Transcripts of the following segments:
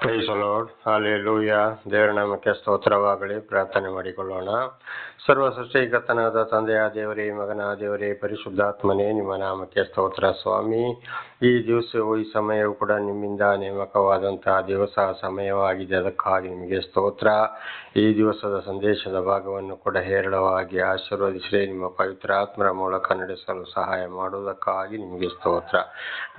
Price the lord, hallelujah. ದೇವರ ನಾಮಕ್ಕೆ ಸ್ತೋತ್ರವಾಗಲಿ. ಪ್ರಾರ್ಥನೆ ಮಾಡಿಕೊಳ್ಳೋಣ. ಸರ್ವ ಸೃಷ್ಟಿಕರ್ತನಾದ ತಂದೆಯ ದೇವರೇ, ಮಗನ ದೇವರೇ, ಪರಿಶುದ್ಧಾತ್ಮನೇ, ನಿಮ್ಮ ನಾಮಕ್ಕೆ ಸ್ತೋತ್ರ ಸ್ವಾಮಿ. ಈ ದಿವಸವು ಈ ಸಮಯವು ಕೂಡ ನಿಮ್ಮಿಂದ ನೇಮಕವಾದಂತಹ ದಿವಸ ಸಮಯವಾಗಿದೆ. ಅದಕ್ಕಾಗಿ ನಿಮಗೆ ಸ್ತೋತ್ರ. ಈ ದಿವಸದ ಸಂದೇಶದ ಭಾಗವನ್ನು ಕೂಡ ಹೇರಳವಾಗಿ ಆಶೀರ್ವದಿಸಿ ನಿಮ್ಮ ಪವಿತ್ರ ಆತ್ಮರ ಮೂಲಕ ನಡೆಸಲು ಸಹಾಯ ಮಾಡುವುದಕ್ಕಾಗಿ ನಿಮಗೆ ಸ್ತೋತ್ರ.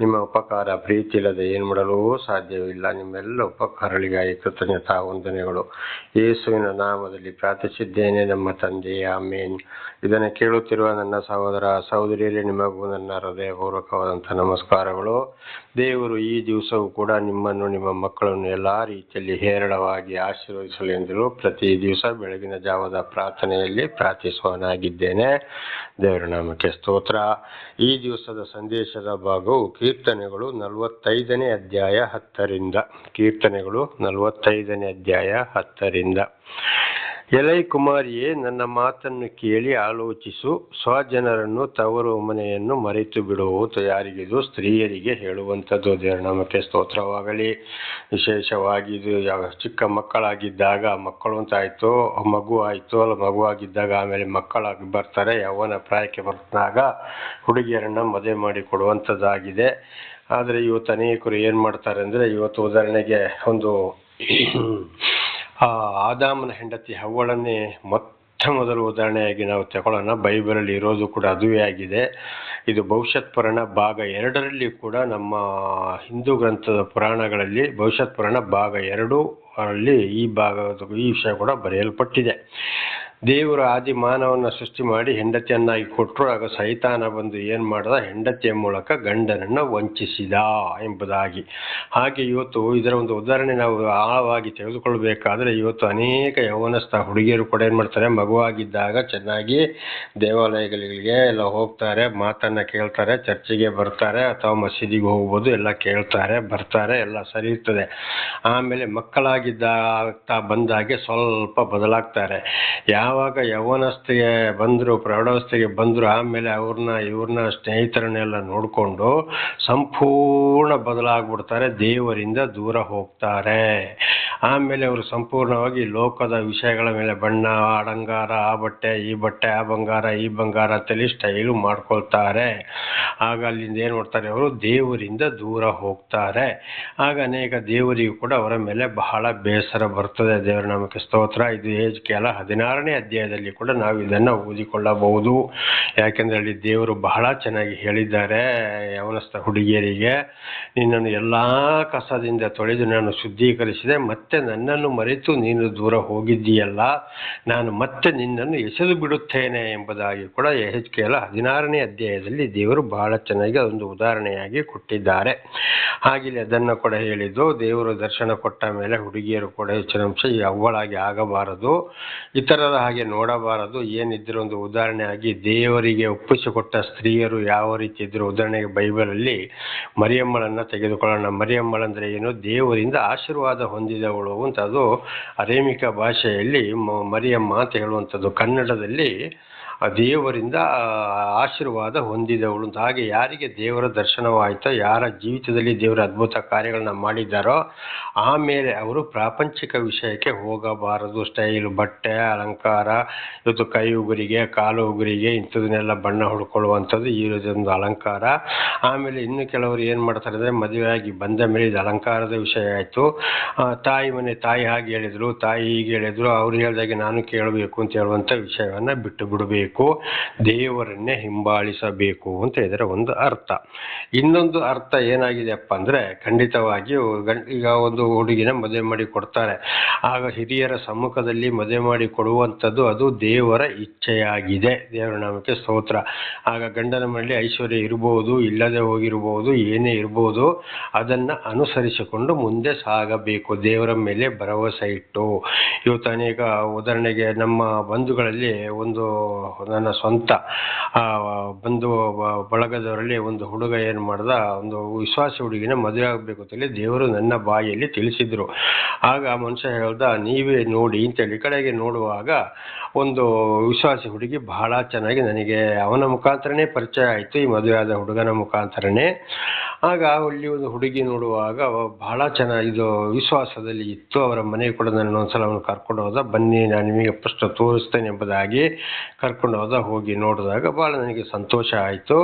ನಿಮ್ಮ ಉಪಕಾರ ಪ್ರೀತಿ ಇಲ್ಲದೆ ಏನು ಮಾಡಲು ಸಾಧ್ಯವಿಲ್ಲ. ನಿಮ್ಮೆಲ್ಲ ಉಪಕಾರಗಳಿಗಾಗಿ ಕೃತಜ್ಞತಾ ವಂದನೆಗಳು. ಯೇಸುವಿನ ನಾಮದಲ್ಲಿ ಪ್ರಾರ್ಥಿಸಿದ್ದೇನೆ ನಮ್ಮ ತಂದೆಯೇ, ಆಮೇನ್. ಇದನ್ನು ಕೇಳುತ್ತಿರುವ ನನ್ನ ಸಹೋದರ ಸಹೋದರಿಯರೇ, ನಿಮಗೂ ನನ್ನ ಹೃದಯಪೂರ್ವಕವಾದಂಥ ನಮಸ್ಕಾರಗಳು. ದೇವರು ಈ ದಿವಸವೂ ಕೂಡ ನಿಮ್ಮನ್ನು, ನಿಮ್ಮ ಮಕ್ಕಳನ್ನು ಎಲ್ಲ ರೀತಿಯಲ್ಲಿ ಹೇರಳವಾಗಿ ಆಶೀರ್ವದಿಸಲು ಎಂದರು ಪ್ರತಿ ದಿವಸ ಬೆಳಗಿನ ಜಾವದ ಪ್ರಾರ್ಥನೆಯಲ್ಲಿ ಪ್ರಾರ್ಥಿಸುವನಾಗಿದ್ದೇನೆ. ದೇವರ ನಾಮಕ್ಕೆ ಸ್ತೋತ್ರ. ಈ ದಿವಸದ ಸಂದೇಶದ ಭಾಗವು ಕೀರ್ತನೆಗಳು 45ನೇ ಅಧ್ಯಾಯ 10ರಿಂದ. ಕೀರ್ತನೆಗಳು 45ನೇ ಅಧ್ಯಾಯ 10ರಿಂದ. ಎಲೈ ಕುಮಾರಿಯೇ, ನನ್ನ ಮಾತನ್ನು ಕೇಳಿ ಆಲೋಚಿಸು. ಸ್ವಜನರನ್ನು ತವರು ಮನೆಯನ್ನು ಮರೆತು ಬಿಡುವುದು ಯಾರಿಗಿದು? ಸ್ತ್ರೀಯರಿಗೆ ಹೇಳುವಂಥದ್ದು. ದೇವರ ನಾಮಕ್ಕೆ ಸ್ತೋತ್ರವಾಗಲಿ. ವಿಶೇಷವಾಗಿ ಇದು ಚಿಕ್ಕ ಮಕ್ಕಳಾಗಿದ್ದಾಗ, ಮಕ್ಕಳು ಅಂತ ಆಯಿತು, ಮಗು ಆಯಿತು, ಅಲ್ಲ ಮಗುವಾಗಿದ್ದಾಗ ಆಮೇಲೆ ಮಕ್ಕಳಾಗಿ ಬರ್ತಾರೆ, ಯೌವನ ಪ್ರಾಯಕ್ಕೆ ಬಂದಾಗ ಹುಡುಗಿಯರನ್ನು ಮದುವೆ ಮಾಡಿ ಕೊಡುವಂಥದ್ದಾಗಿದೆ. ಆದರೆ ಇವತ್ತು ಅನೇಕರು ಏನು ಮಾಡ್ತಾರೆ ಅಂದರೆ, ಇವತ್ತು ಉದಾಹರಣೆಗೆ ಒಂದು ಆದಾಮನ ಹೆಂಡತಿ ಹವ್ವಳನ್ನೇ ಮೊದಲ ಉದಾಹರಣೆಯಾಗಿ ನಾವು ತಗೊಳ್ಳೋಣ. ಬೈಬಲಲ್ಲಿ ಇರೋದು ಕೂಡ ಅದುವೇ ಆಗಿದೆ. ಇದು ಭವಿಷ್ಯತ್ ಪುರಾಣ ಭಾಗ 2ರಲ್ಲಿ ಕೂಡ, ನಮ್ಮ ಹಿಂದೂ ಗ್ರಂಥದ ಪುರಾಣಗಳಲ್ಲಿ ಭವಿಷ್ಯತ್ ಪುರಾಣ ಭಾಗ 2 ಅಲ್ಲಿ ಈ ವಿಷಯ ಕೂಡ ಬರೆಯಲ್ಪಟ್ಟಿದೆ. ದೇವರು ಆದಿ ಮಾನವನ್ನ ಸೃಷ್ಟಿ ಮಾಡಿ ಹೆಂಡತಿಯನ್ನಾಗಿ ಕೊಟ್ಟರು. ಆಗ ಸೈತಾನ ಬಂದು ಏನು ಮಾಡ್ದ? ಹೆಂಡತಿಯ ಮೂಲಕ ಗಂಡನನ್ನು ವಂಚಿಸಿದ ಎಂಬುದಾಗಿ. ಹಾಗೆ ಇವತ್ತು ಇದರ ಒಂದು ಉದಾಹರಣೆ ನಾವು ಆಳವಾಗಿ ತೆಗೆದುಕೊಳ್ಬೇಕಾದ್ರೆ, ಇವತ್ತು ಅನೇಕ ಯೌವನಸ್ಥ ಹುಡುಗಿಯರು ಕೂಡ ಏನು ಮಾಡ್ತಾರೆ? ಮಗುವಾಗಿದ್ದಾಗ ಚೆನ್ನಾಗಿ ದೇವಾಲಯಗಳಿಗೆ ಎಲ್ಲ ಹೋಗ್ತಾರೆ, ಮಾತನ್ನ ಕೇಳ್ತಾರೆ, ಚರ್ಚಿಗೆ ಬರ್ತಾರೆ, ಅಥವಾ ಮಸೀದಿಗೆ ಹೋಗ್ಬೋದು, ಎಲ್ಲ ಕೇಳ್ತಾರೆ, ಬರ್ತಾರೆ, ಎಲ್ಲ ಸರಿ ಇರ್ತದೆ. ಆಮೇಲೆ ಮಕ್ಕಳಾಗಿದ್ದ ಬಂದಾಗೆ ಸ್ವಲ್ಪ ಬದಲಾಗ್ತಾರೆ. ಯಾವಾಗ ಯೌವನಸ್ಥೆಗೆ ಬಂದರು, ಪ್ರೌಢಾವಸ್ಥೆಗೆ ಬಂದರು, ಆಮೇಲೆ ಇವ್ರನ್ನ ಸ್ನೇಹಿತರನ್ನೆಲ್ಲ ನೋಡಿಕೊಂಡು ಸಂಪೂರ್ಣ ಬದಲಾಗ್ಬಿಡ್ತಾರೆ, ದೇವರಿಂದ ದೂರ ಹೋಗ್ತಾರೆ. ಆಮೇಲೆ ಅವರು ಸಂಪೂರ್ಣವಾಗಿ ಲೋಕದ ವಿಷಯಗಳ ಮೇಲೆ ಬಣ್ಣ, ಅಲಂಕಾರ, ಆ ಬಟ್ಟೆ, ಈ ಬಟ್ಟೆ, ಆ ಬಂಗಾರ, ಈ ಬಂಗಾರ ಅಂತೇಳಿ ಸ್ಟೈಲು ಮಾಡ್ಕೊಳ್ತಾರೆ. ಆಗ ಅಲ್ಲಿಂದ ಏನು ಮಾಡ್ತಾರೆ? ಅವರು ದೇವರಿಂದ ದೂರ ಹೋಗ್ತಾರೆ. ಆಗ ಅನೇಕ ದೇವರಿಗೂ ಕೂಡ ಅವರ ಮೇಲೆ ಬಹಳ ಬೇಸರ ಬರ್ತದೆ. ದೇವರ ನಾಮಕ್ಕೆ ಸ್ತೋತ್ರ. ಇದು ಯೆಹೆಜ್ಕೇಲ 16ನೇ ಅಧ್ಯಾಯದಲ್ಲಿ ಕೂಡ ನಾವು ಇದನ್ನು ಓದಿಕೊಳ್ಳಬಹುದು. ಯಾಕೆಂದರೆ ಅಲ್ಲಿ ದೇವರು ಬಹಳ ಚೆನ್ನಾಗಿ ಹೇಳಿದ್ದಾರೆ, ಯೌವನಸ್ಥ ಹುಡುಗಿಯರಿಗೆ, ನಿನ್ನನ್ನು ಎಲ್ಲ ಕಸದಿಂದ ತೊಳೆದು ನಾನು ಶುದ್ಧೀಕರಿಸಿದೆ, ಮತ್ತೆ ನನ್ನನ್ನು ಮರೆತು ನೀನು ದೂರ ಹೋಗಿದ್ದೀಯಲ್ಲ, ನಾನು ಮತ್ತೆ ನಿನ್ನನ್ನು ಎಸೆದು ಬಿಡುತ್ತೇನೆ ಎಂಬುದಾಗಿ ಕೂಡ ಯೆಹೆಜ್ಕೇಲ 16ನೇ ಅಧ್ಯಾಯದಲ್ಲಿ ದೇವರು ಬಹಳ ಚೆನ್ನಾಗಿ ಒಂದು ಉದಾಹರಣೆಯಾಗಿ ಕೊಟ್ಟಿದ್ದಾರೆ. ಹಾಗೆ ಅದನ್ನು ಕೂಡ ಹೇಳಿದ್ದು, ದೇವರು ದರ್ಶನ ಕೊಟ್ಟ ಮೇಲೆ ಹುಡುಗಿಯರು ಕೂಡ ಹೆಚ್ಚಿನ ಅಂಶ ಅವ್ವಳಾಗಿ ಆಗಬಾರದು, ಇತರರ ಹಾಗೆ ನೋಡಬಾರದು. ಏನಿದ್ರು ಒಂದು ಉದಾಹರಣೆ ಆಗಿ ದೇವರಿಗೆ ಒಪ್ಪಿಸಿಕೊಟ್ಟ ಸ್ತ್ರೀಯರು ಯಾವ ರೀತಿ ಇದ್ರು. ಉದಾಹರಣೆಗೆ ಬೈಬಲಲ್ಲಿ ಮರಿಯಮ್ಮಳನ್ನು ತೆಗೆದುಕೊಳ್ಳೋಣ. ಮರಿಯಮ್ಮಳಂದ್ರೆ ಏನು? ದೇವರಿಂದ ಆಶೀರ್ವಾದ ಹೊಂದಿದವಳು ಅಂತ. ಅದು ಅರೇಮಿಕ ಭಾಷೆಯಲ್ಲಿ ಮರಿಯಮ್ಮ ಅಂತ ಹೇಳುವಂಥದ್ದು. ಕನ್ನಡದಲ್ಲಿ ದೇವರಿಂದ ಆಶೀರ್ವಾದ ಹೊಂದಿದವಳು ಅಂತ. ಹಾಗೆ ಯಾರಿಗೆ ದೇವರ ದರ್ಶನವಾಯಿತೋ, ಯಾರ ಜೀವಿತದಲ್ಲಿ ದೇವರ ಅದ್ಭುತ ಕಾರ್ಯಗಳನ್ನ ಮಾಡಿದ್ದಾರೋ, ಆಮೇಲೆ ಅವರು ಪ್ರಾಪಂಚಿಕ ವಿಷಯಕ್ಕೆ ಹೋಗಬಾರದು. ಸ್ಟೈಲು, ಬಟ್ಟೆ, ಅಲಂಕಾರ, ಇವತ್ತು ಕೈ ಉಗುರಿಗೆ, ಕಾಲು ಉಗುರಿಗೆ ಇಂಥದನ್ನೆಲ್ಲ ಬಣ್ಣ ಹೊಡ್ಕೊಳ್ಳುವಂಥದ್ದು ಇದೊಂದು ಅಲಂಕಾರ. ಆಮೇಲೆ ಇನ್ನು ಕೆಲವರು ಏನು ಮಾಡ್ತಾರೆ ಅಂದರೆ, ಮದುವೆಯಾಗಿ ಬಂದ ಮೇಲೆ ಇದು ಅಲಂಕಾರದ ವಿಷಯ ಆಯಿತು. ತಾಯಿ ಹಾಗೆ ಹೇಳಿದ್ರು, ತಾಯಿ ಹೀಗೆ ಹೇಳಿದ್ರು, ಅವ್ರು ಹೇಳಿದಾಗೆ ನಾನು ಕೇಳಬೇಕು ಅಂತ ಹೇಳುವಂಥ ವಿಷಯವನ್ನು ಬಿಟ್ಟು ಬಿಡಬೇಕು, ದೇವರನ್ನೇ ಹಿಂಬಾಲಿಸಬೇಕು ಅಂತ ಇದರ ಒಂದು ಅರ್ಥ. ಇನ್ನೊಂದು ಅರ್ಥ ಏನಾಗಿದೆಯಪ್ಪ ಅಂದರೆ, ಖಂಡಿತವಾಗಿ ಈಗ ಒಂದು ಹುಡುಗಿನ ಮದುವೆ ಮಾಡಿ ಕೊಡ್ತಾರೆ. ಆಗ ಹಿರಿಯರ ಸಮ್ಮುಖದಲ್ಲಿ ಮದುವೆ ಮಾಡಿ ಕೊಡುವಂಥದ್ದು ಅದು ದೇವರ ಇಚ್ಛೆಯಾಗಿದೆ. ದೇವರ ನಾಮಕ್ಕೆ ಸ್ತೋತ್ರ. ಆಗ ಗಂಡನ ಮನೆಯಲ್ಲಿ ಐಶ್ವರ್ಯ ಇರಬಹುದು, ಇಲ್ಲದೆ ಹೋಗಿರಬಹುದು, ಏನೇ ಇರಬಹುದು, ಅದನ್ನು ಅನುಸರಿಸಿಕೊಂಡು ಮುಂದೆ ಸಾಗಬೇಕು, ದೇವರ ಮೇಲೆ ಭರವಸೆ ಇಟ್ಟು. ಇವತ್ತು ಅನೇಕ ಉದಾಹರಣೆಗೆ ನಮ್ಮ ಬಂಧುಗಳಲ್ಲಿ ನನ್ನ ಸ್ವಂತ ಬಂಧು ಬಳಗದವರಲ್ಲಿ ಒಂದು ಹುಡುಗ ಏನು ಮಾಡ್ದ, ಒಂದು ವಿಶ್ವಾಸಿ ಹುಡುಗಿನ ಮದುವೆ ಆಗಬೇಕು ಅಂತೇಳಿ ದೇವರು ನನ್ನ ಬಾಯಲ್ಲಿ ತಿಳಿಸಿದ್ರು. ಆಗ ಆ ಮನುಷ್ಯ ಹೇಳ್ದ, ನೀವೇ ನೋಡಿ ಅಂತೇಳಿ. ಕಡೆಗೆ ನೋಡುವಾಗ ಒಂದು ವಿಶ್ವಾಸಿ ಹುಡುಗಿ ಬಹಳ ಚೆನ್ನಾಗಿ ನನಗೆ ಅವನ ಮುಖಾಂತರನೇ ಪರಿಚಯ ಆಯಿತು, ಈ ಮದುವೆ ಆದ ಹುಡುಗನ ಮುಖಾಂತರನೇ. ಆಗ ಅಲ್ಲಿ ಒಂದು ಹುಡುಗಿ ನೋಡುವಾಗ ಬಹಳ ಚೆನ್ನಾಗಿ ಇದು ವಿಶ್ವಾಸದಲ್ಲಿ ಇತ್ತು. ಅವರ ಮನೆಗೆ ಕೂಡ ನನ್ನ ಒಂದ್ಸಲ ಅವನು ಕರ್ಕೊಂಡು ಹೋದ, ಬನ್ನಿ ನಾನು ನಿಮಗೆ ಫಸ್ಟ್ ತೋರಿಸ್ತೇನೆ ಎಂಬುದಾಗಿ ಕರ್ಕೊಂಡು ಹೋದ. ಹೋಗಿ ನೋಡಿದಾಗ ಭಾಳ ನನಗೆ ಸಂತೋಷ ಆಯಿತು.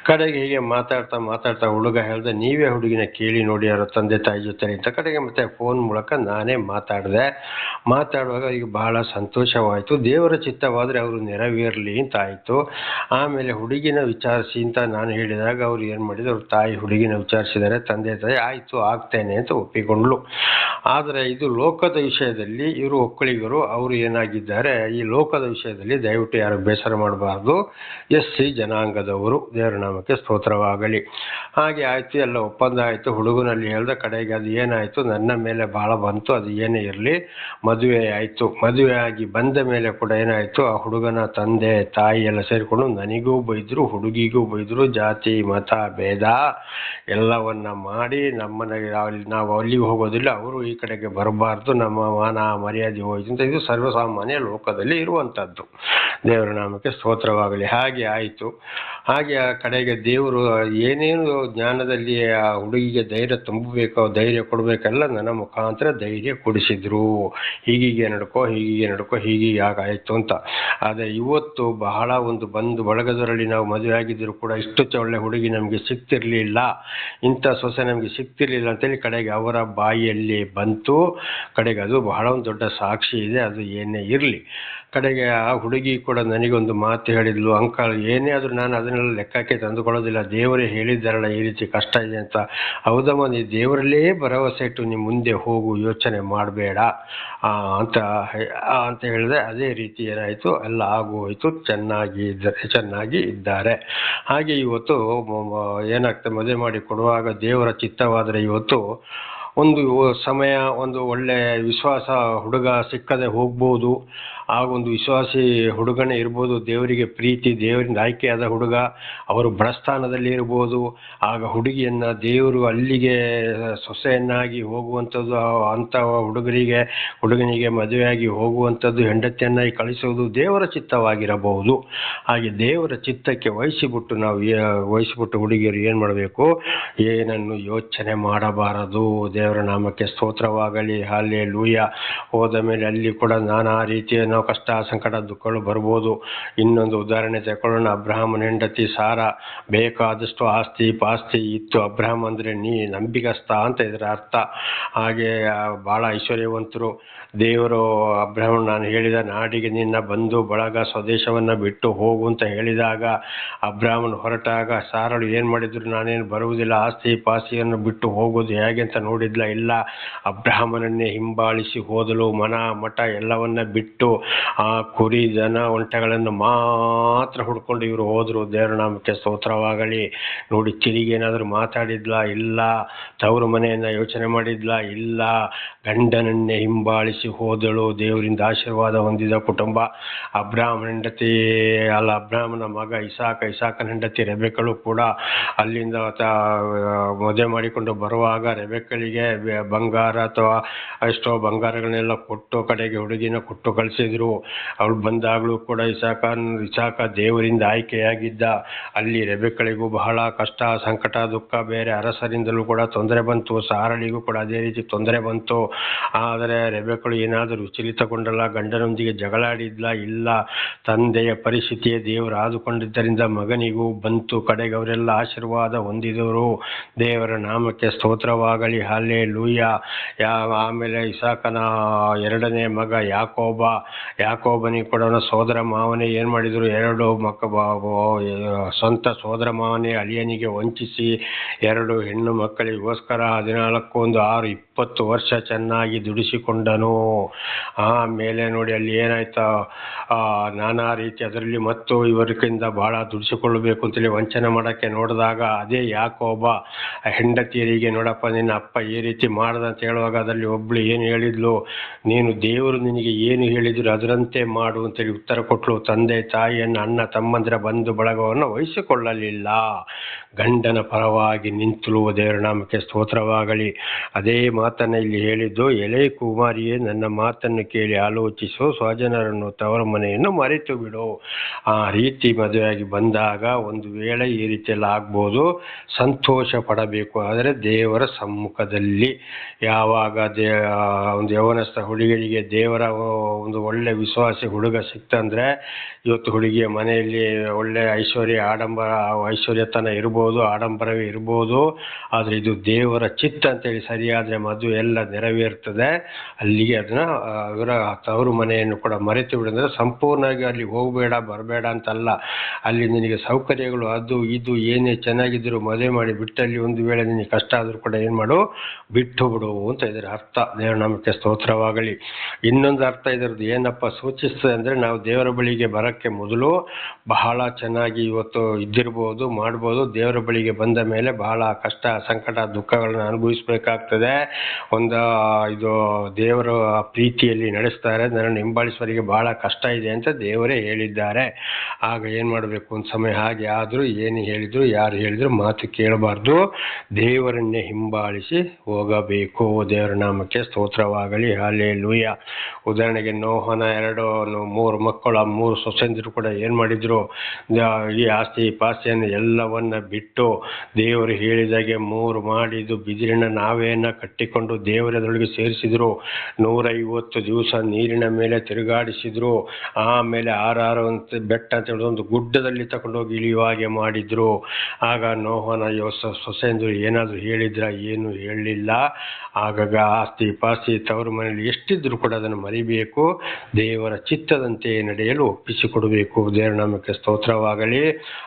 ಕಡೆಗೆ ಹೀಗೆ ಮಾತಾಡ್ತಾ ಹುಡುಗ ಹೇಳ್ದೆ, ನೀವೇ ಹುಡುಗಿನ ಕೇಳಿ ನೋಡಿ ಅವರ ತಂದೆ ತಾಯಿ ಜೊತೆ ಅಂತ. ಕಡೆಗೆ ಮತ್ತೆ ಫೋನ್ ಮೂಲಕ ನಾನೇ ಮಾತಾಡುವಾಗ ಈಗ ಬಹಳ ಸಂತೋಷವಾಯಿತು. ದೇವರ ಚಿತ್ತವಾದರೆ ಅವರು ನೆರವೇರಲಿ ಅಂತ ಆಯಿತು. ಆಮೇಲೆ ಹುಡುಗಿನ ವಿಚಾರಿಸಿ ಅಂತ ನಾನು ಹೇಳಿದಾಗ ಅವ್ರು ಏನು ಮಾಡಿದ್ರು, ಅವ್ರ ತಾಯಿ ಹುಡುಗಿನ ವಿಚಾರಿಸಿದ್ದಾರೆ, ತಂದೆ ತಾಯಿ ಆಯಿತು ಆಗ್ತೇನೆ ಅಂತ ಒಪ್ಪಿಕೊಂಡ್ಲು. ಆದರೆ ಇದು ಲೋಕದ ವಿಷಯದಲ್ಲಿ ಇವರು ಒಕ್ಕಲಿಗರು, ಅವರು ಏನಾಗಿದ್ದಾರೆ, ಈ ಲೋಕದ ವಿಷಯದಲ್ಲಿ ದಯವಿಟ್ಟು ಯಾರು ಬೇಸರ ಮಾಡಬಾರ್ದು, SC ಜನಾಂಗದವರು, ದೇವರ ನಾಮಕ್ಕೆ ಸ್ತೋತ್ರವಾಗಲಿ. ಹಾಗೆ ಆಯಿತು, ಎಲ್ಲ ಒಪ್ಪಂದ ಆಯಿತು. ಹುಡುಗನಲ್ಲಿ ಹೇಳ್ದ, ಕಡೆಗೆ ಅದು ಏನಾಯಿತು, ನನ್ನ ಮೇಲೆ ಭಾಳ ಬಂತು. ಅದು ಏನೇ ಇರಲಿ, ಮದುವೆ ಆಯಿತು. ಮದುವೆ ಆಗಿ ಬಂದ ಮೇಲೆ ಕೂಡ ಏನಾಯಿತು, ಆ ಹುಡುಗನ ತಂದೆ ತಾಯಿ ಎಲ್ಲ ಸೇರಿಕೊಂಡು ನನಗೂ ಬೈದರು, ಹುಡುಗಿಗೂ ಬೈದರು, ಜಾತಿ ಮತ ಭೇದ ಎಲ್ಲವನ್ನ ಮಾಡಿ ನಾವು ಅಲ್ಲಿಗೆ ಹೋಗೋದಿಲ್ಲ, ಅವರು ಈ ಕಡೆಗೆ ಬರಬಾರ್ದು, ನಮ್ಮ ಮಾನ ಮರ್ಯಾದೆ ಹೋಯ್ತು ಅಂತ. ಇದು ಸರ್ವಸಾಮಾನ್ಯ ಲೋಕದಲ್ಲಿ ಇರುವಂಥದ್ದು. ದೇವರ ನಾಮಕ್ಕೆ ಸ್ತೋತ್ರವಾಗಲಿ. ಹಾಗೆ ಆಯಿತು. ಹಾಗೆ ಆ ಕಡೆಗೆ ದೇವರು ಏನೇನು ಜ್ಞಾನದಲ್ಲಿ ಆ ಹುಡುಗಿಗೆ ಧೈರ್ಯ ತುಂಬಬೇಕೋ, ಧೈರ್ಯ ಕೊಡಬೇಕೆಲ್ಲ ನನ್ನ ಮುಖಾಂತರ ಧೈರ್ಯ ಕೊಡಿಸಿದ್ರು. ಹೀಗೀಗೆ ನಡ್ಕೋ ಹೀಗೀಗೆ ಆಗಾಯಿತು ಅಂತ. ಆದರೆ ಇವತ್ತು ಬಹಳ ಒಂದು ಬಂದು ಬಳಗದರಲ್ಲಿ ನಾವು ಮದುವೆ ಆಗಿದ್ದರೂ ಕೂಡ ಇಷ್ಟು ಒಳ್ಳೆ ಹುಡುಗಿ ನಮಗೆ ಸಿಗ್ತಿರ್ಲಿಲ್ಲ, ಇಂಥ ಸೊಸೆ ನಮಗೆ ಸಿಗ್ತಿರ್ಲಿಲ್ಲ ಅಂತೇಳಿ ಕಡೆಗೆ ಅವರ ಬಾಯಿಯಲ್ಲಿ ಬಂತು. ಕಡೆಗೆ ಅದು ಬಹಳ ಒಂದು ದೊಡ್ಡ ಸಾಕ್ಷಿ ಇದೆ. ಅದು ಏನೇ ಇರಲಿ, ಕಡೆಗೆ ಆ ಹುಡುಗಿ ಕೂಡ ನನಗೊಂದು ಮಾತು ಹೇಳಿದ್ಲು, ಅಂಕಲ್ ಏನೇ ಆದರೂ ನಾನು ಅದನ್ನೆಲ್ಲ ಲೆಕ್ಕಕ್ಕೆ ತಂದುಕೊಳ್ಳೋದಿಲ್ಲ, ದೇವರೇ ಹೇಳಿದ್ದಾರಲ್ಲ ಈ ರೀತಿ ಕಷ್ಟ ಇದೆ ಅಂತ. ಹೌದಮ್ಮ, ನೀ ದೇವರಲ್ಲೇ ಭರವಸೆ ಇಟ್ಟು ನೀ ಮುಂದೆ ಹೋಗು, ಯೋಚನೆ ಮಾಡಬೇಡ ಅಂತ ಹೇಳಿದೆ. ಅದೇ ರೀತಿ ಏನಾಯಿತು, ಎಲ್ಲ ಆಗೋಯ್ತು, ಚೆನ್ನಾಗಿ ಇದ್ದಾರೆ. ಹಾಗೆ ಇವತ್ತು ಏನಾಗ್ತದೆ, ಮದುವೆ ಮಾಡಿ ಕೊಡುವಾಗ ದೇವರ ಚಿತ್ತವಾದರೆ ಇವತ್ತು ಒಂದು ಸಮಯ ಒಂದು ಒಳ್ಳೆ ವಿಶ್ವಾಸ ಹುಡುಗ ಸಿಕ್ಕದೆ ಹೋಗ್ಬೋದು, ಆಗೊಂದು ವಿಶ್ವಾಸಿ ಹುಡುಗನೇ ಇರ್ಬೋದು, ದೇವರಿಗೆ ಪ್ರೀತಿ, ದೇವರಿಂದ ಆಯ್ಕೆಯಾದ ಹುಡುಗ, ಅವರು ಬಡಸ್ಥಾನದಲ್ಲಿ ಇರ್ಬೋದು. ಆಗ ಹುಡುಗಿಯನ್ನು ದೇವರು ಅಲ್ಲಿಗೆ ಸೊಸೆಯನ್ನಾಗಿ ಹೋಗುವಂಥದ್ದು, ಅಂಥ ಹುಡುಗನಿಗೆ ಮದುವೆಯಾಗಿ ಹೋಗುವಂಥದ್ದು, ಹೆಂಡತಿಯನ್ನಾಗಿ ಕಳಿಸುವುದು ದೇವರ ಚಿತ್ತವಾಗಿರಬಹುದು. ಹಾಗೆ ದೇವರ ಚಿತ್ತಕ್ಕೆ ವಹಿಸಿಬಿಟ್ಟು ಹುಡುಗಿಯರು ಏನು ಮಾಡಬೇಕು, ಏನನ್ನು ಯೋಚನೆ ಮಾಡಬಾರದು. ದೇವರ ನಾಮಕ್ಕೆ ಸ್ತೋತ್ರವಾಗಲಿ. ಹಲ್ಲೆಲೂಯಾ. ಹೋದ ಮೇಲೆ ಅಲ್ಲಿ ಕೂಡ ನಾನಾ ರೀತಿಯ ನಾವು ಕಷ್ಟ ಸಂಕಟ ದುಃಖಗಳು ಬರ್ಬೋದು. ಇನ್ನೊಂದು ಉದಾಹರಣೆ ತಗೊಳ್ಳೋಣ. ಅಬ್ರಹಾಮನ ಹೆಂಡತಿ ಸಾರಾ ಬೇಕಾದಷ್ಟು ಆಸ್ತಿ ಪಾಸ್ತಿ ಇತ್ತು. ಅಬ್ರಹಾಮ್ ಅಂದರೆ ನಂಬಿಗಸ್ತ ಅಂತ ಇದರ ಅರ್ಥ. ಹಾಗೆ ಭಾಳ ಐಶ್ವರ್ಯವಂತರು. ದೇವರು ಅಬ್ರಹಾಮ್, ನಾನು ಹೇಳಿದ ನಾಡಿಗೆ ನಿನ್ನ ಬಂಧು ಬಳಗ ಸ್ವದೇಶವನ್ನು ಬಿಟ್ಟು ಹೋಗು ಅಂತ ಹೇಳಿದಾಗ ಅಬ್ರಹಾಮನು ಹೊರಟಾಗ ಸಾರಳು ಏನು ಮಾಡಿದ್ರು, ನಾನೇನು ಬರುವುದಿಲ್ಲ, ಆಸ್ತಿ ಪಾಸ್ತಿಯನ್ನು ಬಿಟ್ಟು ಹೋಗೋದು ಹೇಗೆ ಅಂತ ನೋಡಿದ್ಲ. ಇಲ್ಲ, ಅಬ್ರಹಾಮನನ್ನೇ ಹಿಂಬಾಲಿಸಿ ಹೋದಲು. ಮಠ ಎಲ್ಲವನ್ನ ಬಿಟ್ಟು ಆ ಕುರಿ ಜನ ಒಂಟೆಗಳನ್ನು ಮಾತ್ರ ಹುಡ್ಕೊಂಡು ಇವರು ಹೋದ್ರು. ದೇವರ ನಾಮಕ್ಕೆ ಸ್ತೋತ್ರವಾಗಲಿ. ನೋಡಿ, ತಿರುಗಿ ಏನಾದರೂ ಮಾತಾಡಿದ್ಲ? ಇಲ್ಲ. ತವರು ಮನೆಯನ್ನ ಯೋಚನೆ ಮಾಡಿದ್ಲ? ಇಲ್ಲ. ಗಂಡನನ್ನೇ ಹಿಂಬಾಲಿಸಿ ಹೋದಳು. ದೇವರಿಂದ ಆಶೀರ್ವಾದ ಹೊಂದಿದ ಕುಟುಂಬ. ಅಬ್ರಹಾಮನ ಮಗ ಇಸಾಕನ ಹೆಂಡತಿ ರೆಬೆಕ್ಕಳು ಕೂಡ ಅಲ್ಲಿಂದ ಮದುವೆ ಮಾಡಿಕೊಂಡು ಬರುವಾಗ ರೆಬೆಕ್ಕಳಿಗೆ ಬಂಗಾರ ಅಥವಾ ಎಷ್ಟೋ ಬಂಗಾರಗಳನ್ನೆಲ್ಲ ಕೊಟ್ಟು ಕಡೆಗೆ ಹುಡುಗಿನ ಕೊಟ್ಟು ಕಳಿಸಿದ್ರು. ಅವಳು ಬಂದಾಗಲೂ ಕೂಡ ಇಸಾಕ ದೇವರಿಂದ ಆಯ್ಕೆಯಾಗಿದ್ದ. ಅಲ್ಲಿ ರೆಬೆಕ್ಕಳಿಗೂ ಬಹಳ ಕಷ್ಟ ಸಂಕಟ ದುಃಖ, ಬೇರೆ ಅರಸರಿಂದಲೂ ಕೂಡ ತೊಂದರೆ ಬಂತು, ಸಾರಳಿಗೂ ಕೂಡ ಅದೇ ರೀತಿ ತೊಂದರೆ ಬಂತು. ಆದರೆ ರೆಬೆಕ್ಕಳು ಏನಾದರೂ ವಿಚಲಿತಗೊಂಡಲ್ಲ, ಗಂಡನೊಂದಿಗೆ ಜಗಳಾಡಿದ್ಲ? ಇಲ್ಲ. ತಂದೆಯ ಪರಿಸ್ಥಿತಿಯೇ ದೇವರು ಆದುಕೊಂಡಿದ್ದರಿಂದ ಮಗನಿಗೂ ಬಂತು. ಕಡೆಗೆ ಅವರೆಲ್ಲ ಆಶೀರ್ವಾದ ಹೊಂದಿದರು. ದೇವರ ನಾಮಕ್ಕೆ ಸ್ತೋತ್ರವಾಗಲಿ. ಹಲ್ಲೆಲೂಯಾ. ಆಮೇಲೆ ಇಸಾಕನ ಎರಡನೇ ಮಗ ಯಾಕೋಬನಿಗೆ ಕೂಡ ಅವನ ಸೋದರ ಮಾವನೇ ಏನು ಮಾಡಿದರು, ಎರಡು ಸ್ವಂತ ಸೋದರ ಮಾವನೇ ಅಳಿಯನಿಗೆ ವಂಚಿಸಿ 2 ಹೆಣ್ಣು ಮಕ್ಕಳಿಗೋಸ್ಕರ 14 1 6 20 ವರ್ಷ ಚೆನ್ನಾಗಿ ದುಡಿಸಿಕೊಂಡನು. ಆಮೇಲೆ ನೋಡಿ ಅಲ್ಲಿ ಏನಾಯ್ತಾ, ನಾನಾ ರೀತಿ ಅದರಲ್ಲಿ ಮತ್ತು ಇವರಿಗಿಂತ ಬಹಳ ದುಡಿಸಿಕೊಳ್ಳಬೇಕು ಅಂತೇಳಿ ವಂಚನೆ ಮಾಡೋಕ್ಕೆ ನೋಡಿದಾಗ ಅದೇ ಯಾಕೋಬ ಹೆಂಡತಿಯರಿಗೆ, ನೋಡಪ್ಪ ನಿನ್ನ ಅಪ್ಪ ಈ ರೀತಿ ಮಾಡ್ದ ಅಂತ ಹೇಳುವಾಗ ಅದರಲ್ಲಿ ಒಬ್ಳು ಏನು ಹೇಳಿದ್ಲು, ನೀನು ದೇವರು ನಿನಗೆ ಏನು ಹೇಳಿದ್ರು ಹೇಳಿದ್ರು ಅದರಂತೆ ಮಾಡು ಅಂತೇಳಿ ಉತ್ತರ ಕೊಟ್ಟಳು. ತಂದೆ ತಾಯಿಯನ್ನು, ಅಣ್ಣ ತಮ್ಮಂದಿರ ಬಂಧು ಬಳಗವನ್ನು ವಹಿಸಿಕೊಳ್ಳಲಿಲ್ಲ. ಗಂಡನ ಪರವಾಗಿ ನಿಂತಳು. ದೇವರ ನಾಮಕ್ಕೆ ಸ್ತೋತ್ರವಾಗಲಿ. ಅದೇ ಮಾತನ್ನು ಇಲ್ಲಿ ಹೇಳಿದ್ದು, ಎಲೆ ಕುಮಾರಿಯೇ, ನನ್ನ ಮಾತನ್ನು ಕೇಳಿ ಆಲೋಚಿಸು, ಸ್ವಜನರನ್ನು ತವರ ಮನೆಯನ್ನು ಮರೆತು ಬಿಡು. ಆ ರೀತಿ ಮದುವೆಯಾಗಿ ಬಂದಾಗ ಒಂದು ವೇಳೆ ಈ ರೀತಿಯೆಲ್ಲ ಆಗ್ಬೋದು, ಸಂತೋಷ ಪಡಬೇಕು. ಆದರೆ ದೇವರ ಸಮ್ಮುಖದಲ್ಲಿ ಯಾವಾಗ ಒಂದು ಯೌವನಸ್ಥ ಹುಡುಗಿಗೆ ದೇವರ ಒಂದು ಒಳ್ಳೆ ವಿಶ್ವಾಸಿ ಹುಡುಗ ಸಿಕ್ತಂದ್ರೆ, ಇವತ್ತು ಹುಡುಗಿಯ ಮನೆಯಲ್ಲಿ ಒಳ್ಳೆ ಐಶ್ವರ್ಯತನ ಇರ್ಬೋದು, ಆಡಂಬರವೇ ಇರ್ಬೋದು, ಆದರೆ ಇದು ದೇವರ ಚಿತ್ತ ಅಂತೇಳಿ ಸರಿಯಾದರೆ ಮದುವೆ ಎಲ್ಲ ನೆರವೇರ್ತದೆ. ಅಲ್ಲಿಗೆ ಅದನ್ನ ಇವರ ತವರು ಮನೆಯನ್ನು ಕೂಡ ಮರೆತು ಬಿಡಂದ್ರೆ, ಸಂಪೂರ್ಣವಾಗಿ ಅಲ್ಲಿ ಹೋಗಬೇಡ ಬರಬೇಡ ಅಂತಲ್ಲ, ಅಲ್ಲಿ ನಿನಗೆ ಸೌಕರ್ಯಗಳು ಅದು ಇದು ಏನೇ ಚೆನ್ನಾಗಿದ್ರು ಮದುವೆ ಮಾಡಿ ಬಿಟ್ಟಲ್ಲಿ ಒಂದು ವೇಳೆ ನಿನಗೆ ಕಷ್ಟ ಆದರೂ ಕೂಡ ಏನು ಮಾಡು, ಬಿಟ್ಟು ಬಿಡು ಅಂತ ಇದರ ಅರ್ಥ. ದೇವರ ನಾಮಕ್ಕೆ ಸ್ತೋತ್ರವಾಗಲಿ. ಇನ್ನೊಂದು ಅರ್ಥ ಇದರದ್ದು ಏನಪ್ಪ ಸೂಚಿಸ್ತದೆ ಅಂದರೆ, ನಾವು ದೇವರ ಬಳಿಗೆ ಬರೋಕ್ಕೆ ಮೊದಲು ಬಹಳ ಚೆನ್ನಾಗಿ ಇವತ್ತು ಇದ್ದಿರ್ಬೋದು, ಮಾಡ್ಬೋದು. ದೇವರ ಬಳಿಗೆ ಬಂದ ಮೇಲೆ ಬಹಳ ಕಷ್ಟ, ಸಂಕಟ, ದುಃಖಗಳನ್ನು ಅನುಭವಿಸಬೇಕಾಗ್ತದೆ. ಇದು ದೇವರ ಪ್ರೀತಿಯಲ್ಲಿ ನಡೆಸ್ತಾರೆ. ನನ್ನನ್ನು ಹಿಂಬಾಲಿಸುವವರಿಗೆ ಬಹಳ ಕಷ್ಟ ಇದೆ ಅಂತ ದೇವರೇ ಹೇಳಿದ್ದಾರೆ. ಆಗ ಏನು ಮಾಡಬೇಕು ಒಂದು ಸಮಯ ಹಾಗೆ ಆದರೂ, ಏನು ಹೇಳಿದ್ರು ಯಾರು ಹೇಳಿದ್ರು ಮಾತು ಕೇಳಬಾರ್ದು, ದೇವರನ್ನೇ ಹಿಂಬಾಲಿಸಿ ಹೋಗಬೇಕು. ದೇವರ ನಾಮಕ್ಕೆ ಸ್ತೋತ್ರವಾಗಲಿ. ಹಲ್ಲೆಲೂಯಾ. ಉದಾಹರಣೆಗೆ ನೋಹನ 3 ಮಕ್ಕಳು, 3 ಸೊಸೆಂದಿರು ಕೂಡ ಏನು ಮಾಡಿದ್ರು, ಈ ಆಸ್ತಿ ಪಾಸ್ತಿಯನ್ನು ಎಲ್ಲವನ್ನ ಬಿಟ್ಟು ದೇವರು ಹೇಳಿದಾಗೆ 3 ಮಾಡಿದ್ದು ಬಿದಿರಿನ ನಾವೆಯನ್ನು ಕಟ್ಟಿಕೊಂಡು ದೇವರದೊಳಗೆ ಸೇರಿಸಿದ್ರು. 150 ದಿವಸ ನೀರಿನ ಮೇಲೆ ತಿರುಗಾಡಿಸಿದ್ರು. ಆಮೇಲೆ 6 ಬೆಟ್ಟ ಅಂತ ಹೇಳೋದು ಒಂದು ಗುಡ್ಡದಲ್ಲಿ ತಗೊಂಡೋಗಿ ಇಳಿಯುವ ಹಾಗೆ ಮಾಡಿದ್ರು. ಆಗ ನೋಹನ ಸೊಸೆಂದರು ಏನಾದರೂ ಹೇಳಿದ್ರ? ಏನು ಹೇಳಲಿಲ್ಲ. ಆಗಾಗ ಆಸ್ತಿ ಪಾಸ್ತಿ ತವರು ಮನೆಯಲ್ಲಿ ಎಷ್ಟಿದ್ರು ಕೂಡ ಅದನ್ನು ಮರಿಬೇಕು, ದೇವರ ಚಿತ್ತದಂತೆ ನಡೆಯಲು ಒಪ್ಪಿಸಿಕೊಡಬೇಕು. ದೇವರ ನಾಮಕ್ಕೆ ಸ್ತೋತ್ರವಾಗಲಿ.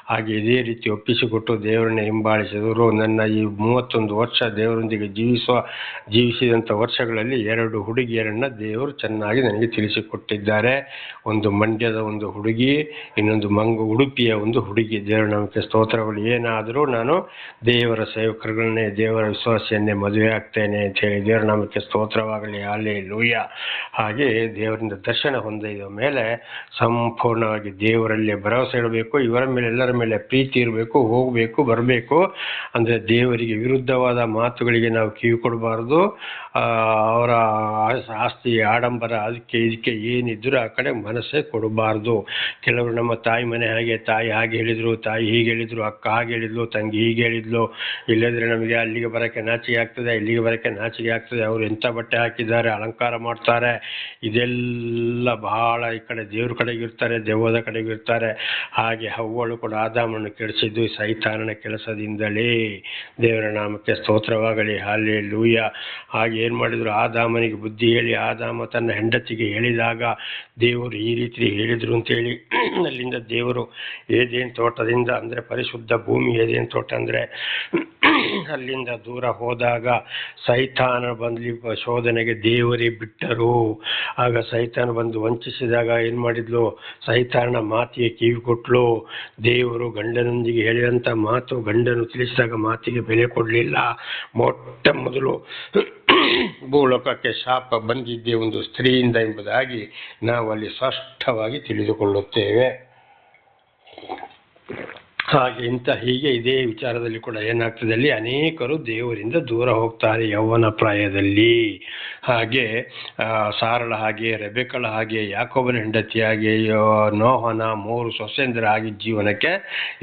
ಹಾಗೆ ಇದೇ ರೀತಿ ಒಪ್ಪಿಸಿಕೊಟ್ಟು ದೇವರನ್ನೇ ಹಿಂಬಾಲಿಸಿದರು. ನನ್ನ ಈ 31 ವರ್ಷ ದೇವರೊಂದಿಗೆ ಜೀವಿಸಿದಂಥ ವರ್ಷಗಳಲ್ಲಿ 2 ಹುಡುಗಿಯರನ್ನು ದೇವರು ಚೆನ್ನಾಗಿ ನನಗೆ ತಿಳಿಸಿಕೊಟ್ಟಿದ್ದಾರೆ. ಒಂದು ಮಂಡ್ಯದ ಒಂದು ಹುಡುಗಿ, ಇನ್ನೊಂದು ಉಡುಪಿಯ ಒಂದು ಹುಡುಗಿ. ದೇವರ ನಾಮಕ್ಕೆ ಸ್ತೋತ್ರಗಳು. ಏನಾದರೂ ನಾನು ದೇವರ ಸೇವಕರುಗಳನ್ನೇ, ದೇವರ ವಿಶ್ವಾಸಿಯನ್ನೇ ಮದುವೆ ಆಗ್ತೇನೆ ಅಂತ ಹೇಳಿ ದೇವರ ನಾಮಕ್ಕೆ ಸ್ತೋತ್ರವಾಗಲಿ. ಹಲ್ಲೆಲೂಯಾ. ಹಾಗೆ ದೇವರಿಂದ ದರ್ಶನ ಹೊಂದಿದ ಮೇಲೆ ಸಂಪೂರ್ಣವಾಗಿ ದೇವರಲ್ಲೇ ಭರವಸೆ ಇಡಬೇಕು. ಇವರ ಮೇಲೆ ಎಲ್ಲರ ಮೇಲೆ ಪ್ರೀತಿ ಇರಬೇಕು, ಹೋಗಬೇಕು ಬರಬೇಕು. ಅಂದರೆ ದೇವರಿಗೆ ವಿರುದ್ಧವಾದ ಮಾತುಗಳಿಗೆ ನಾವು ಕಿವಿ ಕೊಡಬಾರ್ದು. ಅವರ ಆಸ್ತಿ ಆಡಂಬರ ಅದಕ್ಕೆ ಇದಕ್ಕೆ ಏನಿದ್ರು ಆ ಕಡೆ ಮನಸ್ಸೇ ಕೊಡಬಾರ್ದು. ಕೆಲವರು ನಮ್ಮ ತಾಯಿ ಮನೆ ಹಾಗೆ, ತಾಯಿ ಹಾಗೆ ಹೇಳಿದ್ರು, ತಾಯಿ ಹೀಗೆ ಹೇಳಿದ್ರು, ಅಕ್ಕ ಹಾಗೆ ಹೇಳಿದ್ಲು, ತಂಗಿ ಹೀಗೆ ಹೇಳಿದ್ಲು, ಇಲ್ಲದ್ರೆ ನಮಗೆ ಅಲ್ಲಿಗೆ ಬರೋಕ್ಕೆ ನಾಚಿಕೆ ಆಗ್ತದೆ, ಇಲ್ಲಿಗೆ ಬರೋಕ್ಕೆ ನಾಚಿಕೆ ಆಗ್ತದೆ, ಅವರು ಎಂಥ ಬಟ್ಟೆ ಹಾಕಿದ್ದಾರೆ, ಅಲಂಕಾರ ಮಾಡ್ತಾರೆ, ಇದೆಲ್ಲ ಬಹಳ ಈ ಕಡೆ ದೇವ್ರ ಕಡೆಗೆ ಇರ್ತಾರೆ, ದೆವ್ವದ ಕಡೆಗೆ ಇರ್ತಾರೆ. ಹಾಗೆ ಹವ್ವಳು ಕೂಡ ಆದಾಮನ್ನು ಕೆಡಿಸಿದ್ದು ಸೈತಾನನ ಕೆಲಸದಿಂದಲೇ. ದೇವರ ನಾಮಕ್ಕೆ ಸ್ತೋತ್ರವಾಗಲಿ. ಹಲ್ಲೆಲೂಯಾ. ಹಾಗೆ ಏನು ಮಾಡಿದ್ರು, ಆದಾಮನಿಗೆ ಬುದ್ಧಿ ಹೇಳಿ ಆದಾಮ ತನ್ನ ಹೆಂಡತಿಗೆ ಹೇಳಿದಾಗ ದೇವರು ಈ ರೀತಿ ಹೇಳಿದ್ರು ಅಂತೇಳಿ ಅಲ್ಲಿಂದ ದೇವರು ಏದೇನು ತೋಟದಿಂದ, ಅಂದರೆ ಪರಿಶುದ್ಧ ಭೂಮಿ ಏದೇನು ತೋಟ ಅಂದರೆ ಅಲ್ಲಿಂದ ದೂರ ಹೋದಾಗ ಸೈತಾನ ಬಂದು ಶೋಧನೆಗೆ ದೇವರೇ ಬಿಟ್ಟರು. ಆಗ ಸೈತಾನ ಬಂದು ವಂಚಿಸಿದಾಗ ಏನು ಮಾಡಿದ್ಲು, ಸೈತಾನ ಮಾತಿಗೆ ಕಿವಿ ಕೊಟ್ಲು. ದೇವರು ಗಂಡನೊಂದಿಗೆ ಹೇಳಿದಂಥ ಮಾತು ಗಂಡನು ತಿಳಿಸಿದಾಗ ಮಾತಿಗೆ ಬೆಲೆ ಕೊಡಲಿಲ್ಲ. ಮೊಟ್ಟ ಮೊದಲು ಭೂಲೋಕಕ್ಕೆ ಶಾಪ ಬಂದಿದ್ದೇ ಒಂದು ಸ್ತ್ರೀಯಿಂದ ಎಂಬುದಾಗಿ ನಾವು ಅಲ್ಲಿ ಸ್ಪಷ್ಟವಾಗಿ ತಿಳಿದುಕೊಳ್ಳುತ್ತೇವೆ. ಹಾಗೆ ಹೀಗೆ ಇದೇ ವಿಚಾರದಲ್ಲಿ ಕೂಡ ಏನಾಗ್ತದೆ, ಅಲ್ಲಿ ಅನೇಕರು ದೇವರಿಂದ ದೂರ ಹೋಗ್ತಾರೆ ಯೌವನ ಪ್ರಾಯದಲ್ಲಿ. ಹಾಗೆ ಸಾರಳ ಹಾಗೆ, ರೆಬೆಕ್ಕಳ ಹಾಗೆ, ಯಾಕೋಬನ ಹೆಂಡತಿಯಾಗಿ, ನೋಹನ 3 ಸೊಸೆಂದರ ಹಾಗೆ ಜೀವನಕ್ಕೆ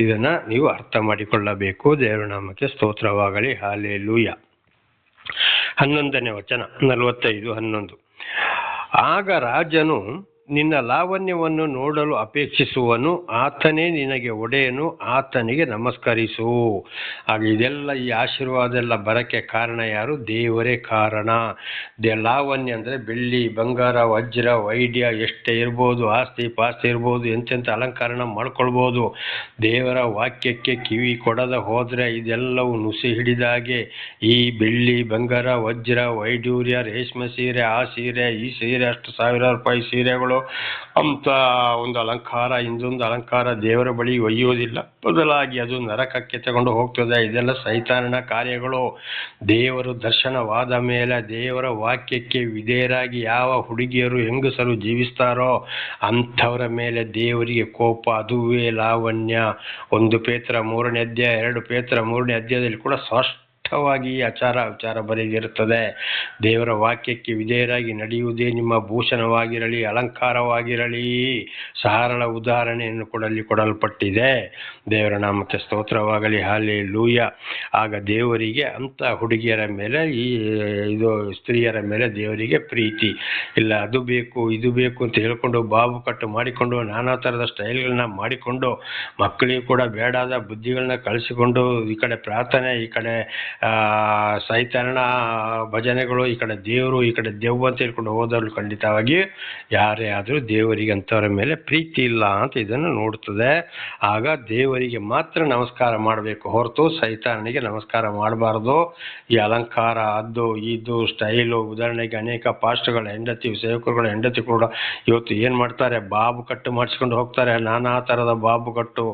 ಇದನ್ನು ನೀವು ಅರ್ಥ ಮಾಡಿಕೊಳ್ಳಬೇಕು. ದೇವರ ನಾಮಕ್ಕೆ ಸ್ತೋತ್ರವಾಗಲಿ. ಹಲ್ಲೆಲೂಯಾ. 11ನೇ ವಚನ 45:11. ಆಗ ರಾಜನು ನಿನ್ನ ಲಾವಣ್ಯವನ್ನು ನೋಡಲು ಅಪೇಕ್ಷಿಸುವನು, ಆತನೇ ನಿನಗೆ ಒಡೆಯನು, ಆತನಿಗೆ ನಮಸ್ಕರಿಸು. ಹಾಗೆ ಇದೆಲ್ಲ ಈ ಆಶೀರ್ವಾದ ಎಲ್ಲ ಬರಕ್ಕೆ ಕಾರಣ ಯಾರು? ದೇವರೇ ಕಾರಣ. ಲಾವಣ್ಯ ಅಂದರೆ ಬೆಳ್ಳಿ ಬಂಗಾರ ವಜ್ರ ವೈಡ್ಯ ಎಷ್ಟೇ ಇರ್ಬೋದು, ಆಸ್ತಿ ಪಾಸ್ತಿ ಇರ್ಬೋದು, ಎಂತೆಂಥ ಅಲಂಕಾರನ ಮಾಡ್ಕೊಳ್ಬೋದು. ದೇವರ ವಾಕ್ಯಕ್ಕೆ ಕಿವಿ ಕೊಡದ ಹೋದರೆ ಇದೆಲ್ಲವೂ ನುಸಿ ಹಿಡಿದಾಗೆ. ಈ ಬೆಳ್ಳಿ ಬಂಗಾರ ವಜ್ರ ವೈಡೂರ್ಯ, ರೇಷ್ಮೆ ಸೀರೆ, ಆ ಸೀರೆ ಈ ಸೀರೆ, ಅಷ್ಟು ₹1000 ಸೀರೆಗಳು, ಮಕ್ಕಳು ಅಂತ ಒಂದು ಅಲಂಕಾರ, ಇನ್ನೊಂದು ಅಲಂಕಾರ ದೇವರ ಬಳಿ ಒಯ್ಯುವುದಿಲ್ಲ, ಬದಲಾಗಿ ಅದು ನರಕಕ್ಕೆ ತಗೊಂಡು ಹೋಗ್ತದೆ. ಇದೆಲ್ಲ ಸೈತಾನನ ಕಾರ್ಯಗಳು. ದೇವರು ದರ್ಶನವಾದ ಮೇಲೆ ದೇವರ ವಾಕ್ಯಕ್ಕೆ ವಿಧೇಯರಾಗಿ ಯಾವ ಹುಡುಗಿಯರು ಹೆಂಗಸರು ಜೀವಿಸ್ತಾರೋ ಅಂಥವರ ಮೇಲೆ ದೇವರಿಗೆ ಕೋಪ, ಅದುವೇ ಲಾವಣ್ಯ. 1 ಪೇತ್ರ 3ನೇ ಅಧ್ಯಾಯ 2 ಪೇತ್ರ 3ನೇ ಅಧ್ಯಾಯದಲ್ಲಿ ಕೂಡ ಸ್ಪಷ್ಟವಾಗಿ ಆಚಾರ ವಿಚಾರ ಬರೆದಿರುತ್ತದೆ. ದೇವರ ವಾಕ್ಯಕ್ಕೆ ವಿಧೇಯರಾಗಿ ನಡೆಯುವುದೇ ನಿಮ್ಮ ಭೂಷಣವಾಗಿರಲಿ, ಅಲಂಕಾರವಾಗಿರಲಿ. ಸರಳ ಉದಾಹರಣೆಯನ್ನು ಕೂಡ ಅಲ್ಲಿ ಕೊಡಲ್ಪಟ್ಟಿದೆ. ದೇವರ ನಾಮಕ್ಕೆ ಸ್ತೋತ್ರವಾಗಲಿ. ಹಲ್ಲೆಲೂಯಾ. ಆಗ ದೇವರಿಗೆ ಅಂತ ಹುಡುಗಿಯರ ಮೇಲೆ, ಇದು ಸ್ತ್ರೀಯರ ಮೇಲೆ ದೇವರಿಗೆ ಪ್ರೀತಿ ಇಲ್ಲ. ಅದು ಬೇಕು ಇದು ಬೇಕು ಅಂತ ಹೇಳ್ಕೊಂಡು ಬಾಬು ಕಟ್ಟು ಮಾಡಿಕೊಂಡು ನಾನಾ ಥರದ ಸ್ಟೈಲ್ಗಳನ್ನ ಮಾಡಿಕೊಂಡು ಮಕ್ಕಳಿಗೆ ಕೂಡ ಬೇಡಾದ ಬುದ್ಧಿಗಳನ್ನ ಕಳಿಸಿಕೊಂಡು ಈ ಕಡೆ ಪ್ರಾರ್ಥನೆ, ಈ ಕಡೆ ಸೈತಾನನ ಭಜನೆಗಳು, ಈ ಕಡೆ ದೇವರು, ಈ ಕಡೆ ದೆವ್ವ ಅಂತ ಹೇಳ್ಕೊಂಡು ಹೋದವ್ರು ಖಂಡಿತವಾಗಿ ಯಾರೇ ಆದರೂ ದೇವರಿಗೆ ಅಂಥವ್ರ ಮೇಲೆ ಪ್ರೀತಿ ಇಲ್ಲ ಅಂತ ಇದನ್ನು ನೋಡ್ತದೆ. ಆಗ ದೇವರಿಗೆ ಮಾತ್ರ ನಮಸ್ಕಾರ ಮಾಡಬೇಕು ಹೊರತು ಸೈತಾನನಿಗೆ ನಮಸ್ಕಾರ ಮಾಡಬಾರ್ದು. ಈ ಅಲಂಕಾರ, ಅದು ಇದು ಸ್ಟೈಲು, ಉದಾಹರಣೆಗೆ ಅನೇಕ ಪಾಸ್ಟ್ಗಳ ಹೆಂಡತಿ, ಸೇವಕರುಗಳ ಹೆಂಡತಿ ಕೂಡ ಇವತ್ತು ಏನು ಮಾಡ್ತಾರೆ, ಬಾಬು ಕಟ್ಟು ಮಾಡಿಸ್ಕೊಂಡು ಹೋಗ್ತಾರೆ. ನಾನಾ ಥರದ ಬಾಬು ಕಟ್ಟು.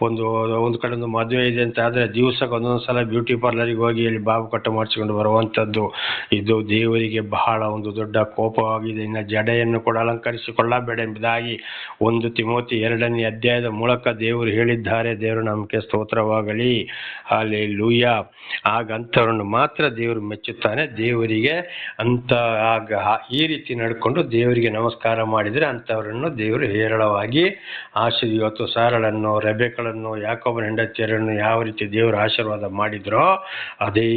ಒಂದು ಕಡೆ ಒಂದು ಮದುವೆ ಇದೆ ಅಂತ ಆದರೆ ದಿವಸಕ್ಕೆ ಒಂದೊಂದು ಸಲ ಬ್ಯೂಟಿ ಪಾರ್ಲರಿಗೆ ಹೋಗಿ ಇಲ್ಲಿ ಬಾಬು ಕಟ್ಟು ಮಾಡಿಸ್ಕೊಂಡು ಬರುವಂಥದ್ದು. ಇದು ದೇವರಿಗೆ ಬಹಳ ಒಂದು ದೊಡ್ಡ ಕೋಪವಾಗಿದೆ. ಇನ್ನು ಜಡೆಯನ್ನು ಕೂಡ ಅಲಂಕರಿಸಿಕೊಳ್ಳಬೇಡ ಎಂಬುದಾಗಿ 1 ತಿಮೋತಿ 2ನೇ ಅಧ್ಯಾಯದ ಮೂಲಕ ದೇವರು ಹೇಳಿದ್ದಾರೆ. ದೇವರು ನಮಗೆ ಸ್ತೋತ್ರವಾಗಲಿ. ಹಲ್ಲೆಲೂಯಾ. ಆಗ ಅಂಥವ್ರನ್ನು ಮಾತ್ರ ದೇವರು ಮೆಚ್ಚುತ್ತಾನೆ. ದೇವರಿಗೆ ಅಂತ ಆಗ ಈ ರೀತಿ ನಡ್ಕೊಂಡು ದೇವರಿಗೆ ನಮಸ್ಕಾರ ಮಾಡಿದರೆ ಅಂಥವರನ್ನು ದೇವರು ಹೇರಳವಾಗಿ ಇವತ್ತು ಸಾರಳನ್ನು, ರೆಬೆಕಳನ್ನು, ಯಾಕೋಬನ ಹೆಂಡತಿಯರನ್ನು ಯಾವ ರೀತಿ ದೇವರು ಆಶೀರ್ವಾದ ಮಾಡಿದ್ರೋ ಅದೇ